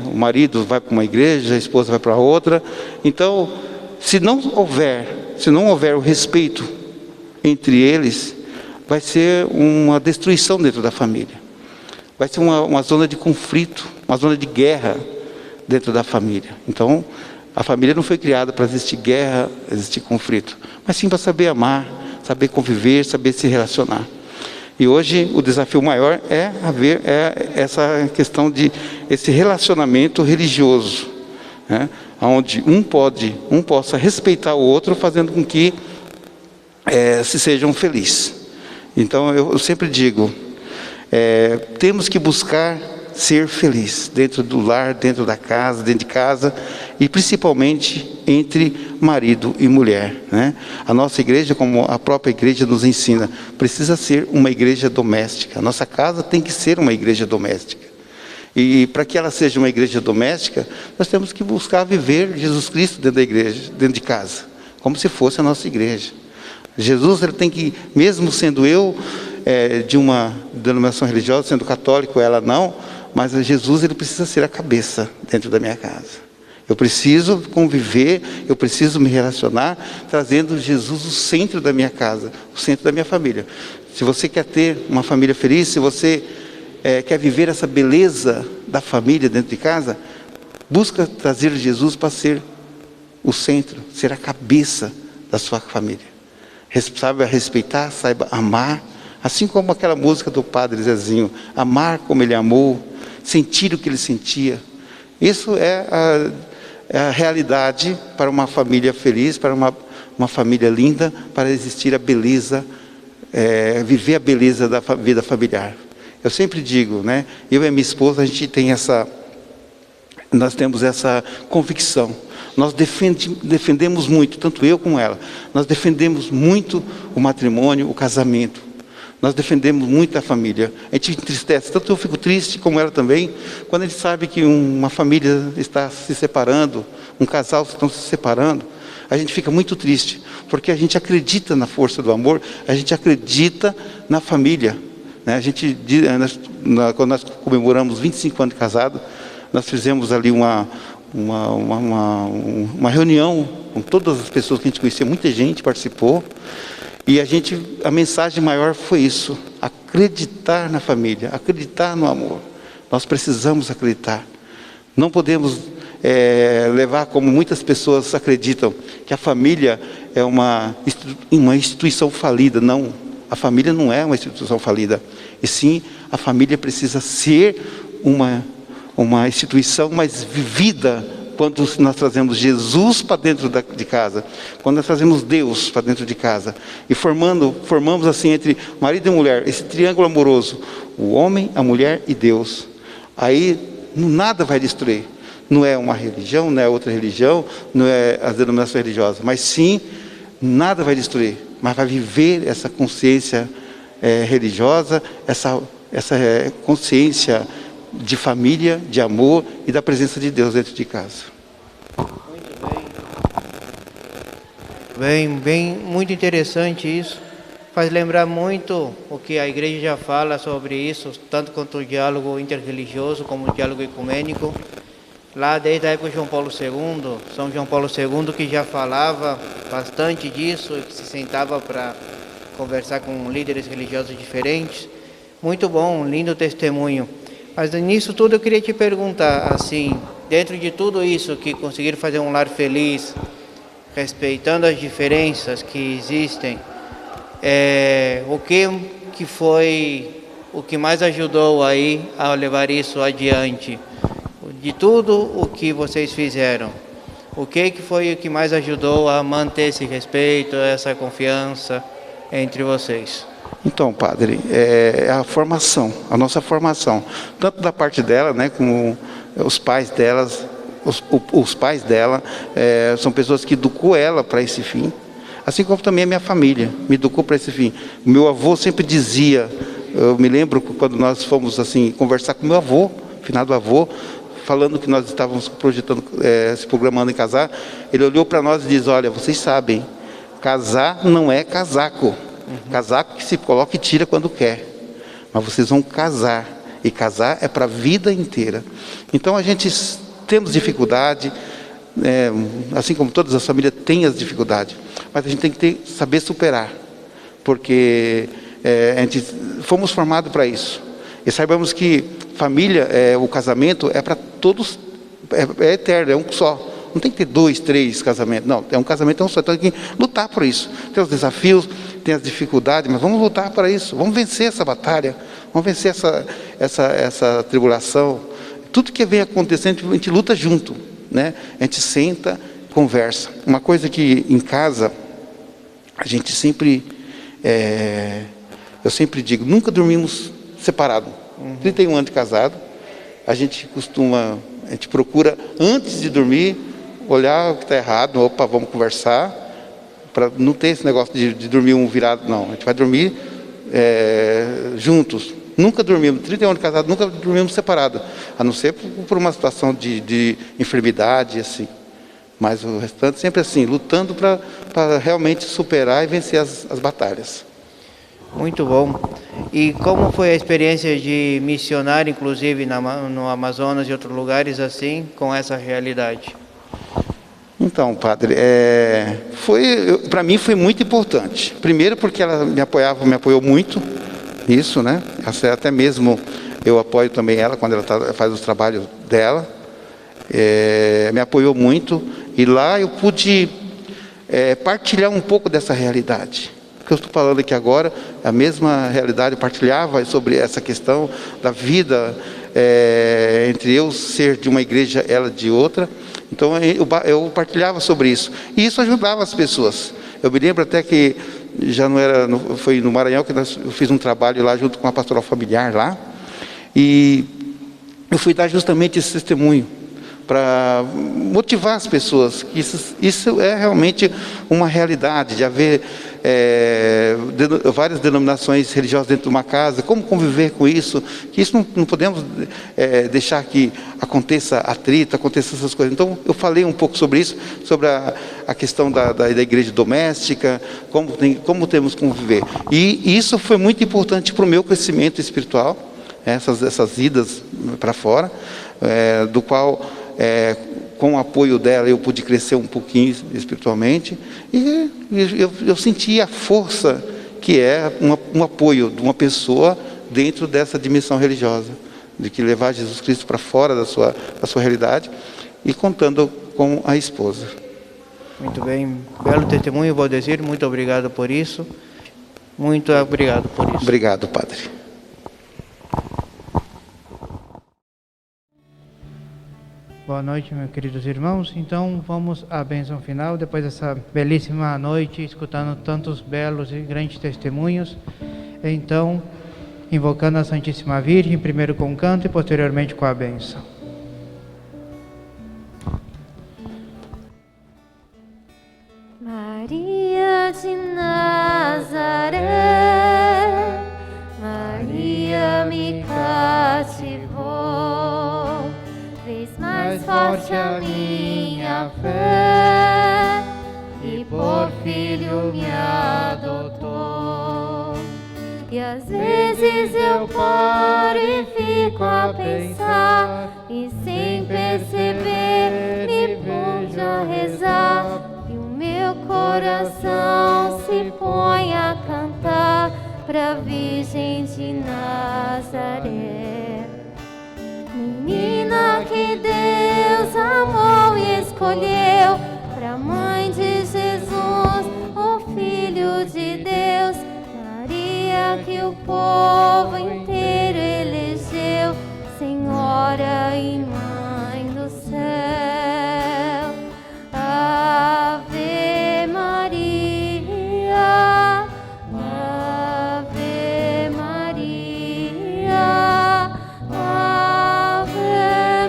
o marido vai para uma igreja, a esposa vai para outra. Então, se não houver o respeito entre eles, vai ser uma destruição dentro da família. Vai ser uma zona de conflito, uma zona de guerra dentro da família. Então, a família não foi criada para existir guerra, existir conflito, mas sim para saber amar, saber conviver, saber se relacionar. E hoje o desafio maior é essa questão de esse relacionamento religioso, onde um possa respeitar o outro, fazendo com que se sejam felizes. Então eu sempre digo, temos que buscar ser feliz dentro do lar, dentro de casa e principalmente entre marido e mulher, A nossa igreja, como a própria igreja nos ensina, precisa ser uma igreja doméstica. A nossa casa tem que ser uma igreja doméstica. E para que ela seja uma igreja doméstica, nós temos que buscar viver Jesus Cristo dentro da igreja, dentro de casa, como se fosse a nossa igreja. Jesus, ele tem que, mesmo sendo eu de uma denominação religiosa, sendo católico, ela não, mas Jesus, ele precisa ser a cabeça dentro da minha casa. Eu preciso conviver, eu preciso me relacionar, trazendo Jesus o centro da minha casa, o centro da minha família. Se você quer ter uma família feliz, se você quer viver essa beleza da família dentro de casa, busca trazer Jesus para ser o centro, ser a cabeça da sua família. Saiba respeitar, saiba amar, assim como aquela música do Padre Zezinho, amar como ele amou, sentir o que ele sentia. Isso é a realidade para uma família feliz, para uma família linda, para existir a beleza, viver a beleza da vida familiar. Eu sempre digo, né? Eu e a minha esposa, nós temos essa convicção. Nós defendemos muito, tanto eu como ela, nós defendemos muito o matrimônio, o casamento. Nós defendemos muito a família. A gente entristece, tanto eu fico triste como ela também, quando a gente sabe que uma família está se separando, um casal está se separando. A gente fica muito triste, porque a gente acredita na força do amor, a gente acredita na família. Né? Quando nós comemoramos 25 anos de casado, nós fizemos ali uma reunião com todas as pessoas que a gente conhecia, muita gente participou, e a mensagem maior foi isso: acreditar na família, acreditar no amor. Nós precisamos acreditar. Não podemos levar como muitas pessoas acreditam, que a família é uma instituição falida. Não, a família não é uma instituição falida, e sim, a família precisa ser uma instituição mais vivida, quando nós trazemos Jesus para dentro de casa, quando nós trazemos Deus para dentro de casa, e formamos assim entre marido e mulher, esse triângulo amoroso, o homem, a mulher e Deus. Aí nada vai destruir. Não é uma religião, não é outra religião, não é as denominações religiosas, mas sim, nada vai destruir, mas vai viver essa consciência religiosa, essa consciência de família, de amor e da presença de Deus dentro de casa. Muito interessante isso. Faz lembrar muito o que a igreja já fala sobre isso, tanto quanto o diálogo interreligioso como o diálogo ecumênico. Lá desde a época de João Paulo II, São João Paulo II, que já falava bastante disso, que se sentava para conversar com líderes religiosos diferentes. Muito bom, lindo testemunho. Mas nisso tudo eu queria te perguntar, assim, dentro de tudo isso, que conseguiram fazer um lar feliz, respeitando as diferenças que existem, o que foi o que mais ajudou aí a levar isso adiante? De tudo o que vocês fizeram, o que foi o que mais ajudou a manter esse respeito, essa confiança entre vocês? Então, padre, é a formação, a nossa formação, tanto da parte dela, né, como os pais delas, os pais dela, são pessoas que educou ela para esse fim, assim como também a minha família me educou para esse fim. O meu avô sempre dizia, eu me lembro quando nós fomos assim conversar com meu avô, finado avô, falando que nós estávamos projetando, se programando em casar, ele olhou para nós e disse: olha, vocês sabem, casar não é casaco. Casaco que se coloca e tira quando quer, mas vocês vão casar, e casar é para a vida inteira. Então a gente temos dificuldade, assim como todas as famílias têm as dificuldades, mas a gente tem que saber superar, porque fomos formados para isso, e saibamos que família, o casamento é para todos, é eterno, é um só. Não tem que ter 2, 3 casamentos, não, é um casamento, é um só. Então tem que lutar por isso. Tem os desafios, tem as dificuldades, mas vamos lutar para isso, vamos vencer essa batalha, vamos vencer essa tribulação. Tudo que vem acontecendo, a gente luta junto, né? A gente senta, conversa. Uma coisa que em casa, a gente sempre, eu sempre digo, nunca dormimos separados. 31 anos de casado, a gente procura, antes de dormir, olhar o que está errado, opa, vamos conversar, para não ter esse negócio de dormir um virado, não. A gente vai dormir juntos. Nunca dormimos, 31 anos de casado, nunca dormimos separados, a não ser por uma situação de enfermidade, assim. Mas o restante sempre assim, lutando para realmente superar e vencer as batalhas. Muito bom. E como foi a experiência de missionar, inclusive no Amazonas e outros lugares assim, com essa realidade? Então, padre, para mim foi muito importante. Primeiro porque ela me apoiou muito nisso, né? Até mesmo eu apoio também ela quando ela faz os trabalhos dela. Me apoiou muito, e lá eu pude partilhar um pouco dessa realidade. O que eu estou falando aqui agora, a mesma realidade, eu partilhava sobre essa questão da vida entre eu ser de uma igreja, ela de outra. Então eu partilhava sobre isso, e isso ajudava as pessoas. Eu me lembro até que já foi no Maranhão que eu fiz um trabalho lá junto com a pastoral familiar lá, E eu fui dar justamente esse testemunho para motivar as pessoas, que isso é realmente uma realidade, de haver várias denominações religiosas dentro de uma casa, como conviver com isso, que isso não podemos deixar que aconteça atrito, aconteça essas coisas. Então, eu falei um pouco sobre isso, sobre a questão da igreja doméstica, como temos que conviver. E isso foi muito importante para o meu crescimento espiritual, essas idas para fora, do qual, com o apoio dela, eu pude crescer um pouquinho espiritualmente, e eu senti a força que é um apoio de uma pessoa dentro dessa dimensão religiosa, de que levar Jesus Cristo para fora da sua realidade, e contando com a esposa. Muito bem, belo testemunho, Valdecir, muito obrigado por isso. Muito obrigado por isso. Obrigado, Padre. Boa noite, meus queridos irmãos. Então, vamos à bênção final, depois dessa belíssima noite, escutando tantos belos e grandes testemunhos. Então, invocando a Santíssima Virgem, primeiro com o canto e posteriormente com a bênção. Maria de Nazaré, Maria me cativou, fez mais forte a minha fé e por filho me adotou. E às vezes eu paro e fico a pensar, e sem perceber me ponho a rezar, e o meu coração se põe a cantar pra Virgem de Nazaré. Menina que Deus amou e escolheu pra mãe de Jesus, o Filho de Deus, Maria que o povo inteiro elegeu, Senhora e Mãe do céu. Ave Maria, Ave Maria, Ave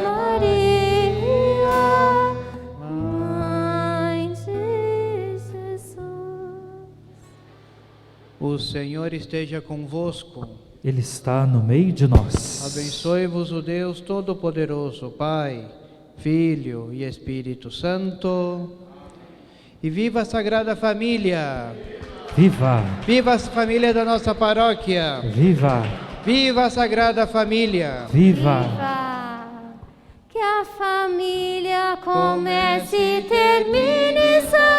Maria, Mãe de Jesus. O Senhor esteja convosco. Ele está no meio de nós. Abençoe-vos o Deus Todo-Poderoso, Pai, Filho e Espírito Santo. E viva a Sagrada Família! Viva! Viva a família da nossa paróquia! Viva! Viva a Sagrada Família! Viva! Que a família comece e termine só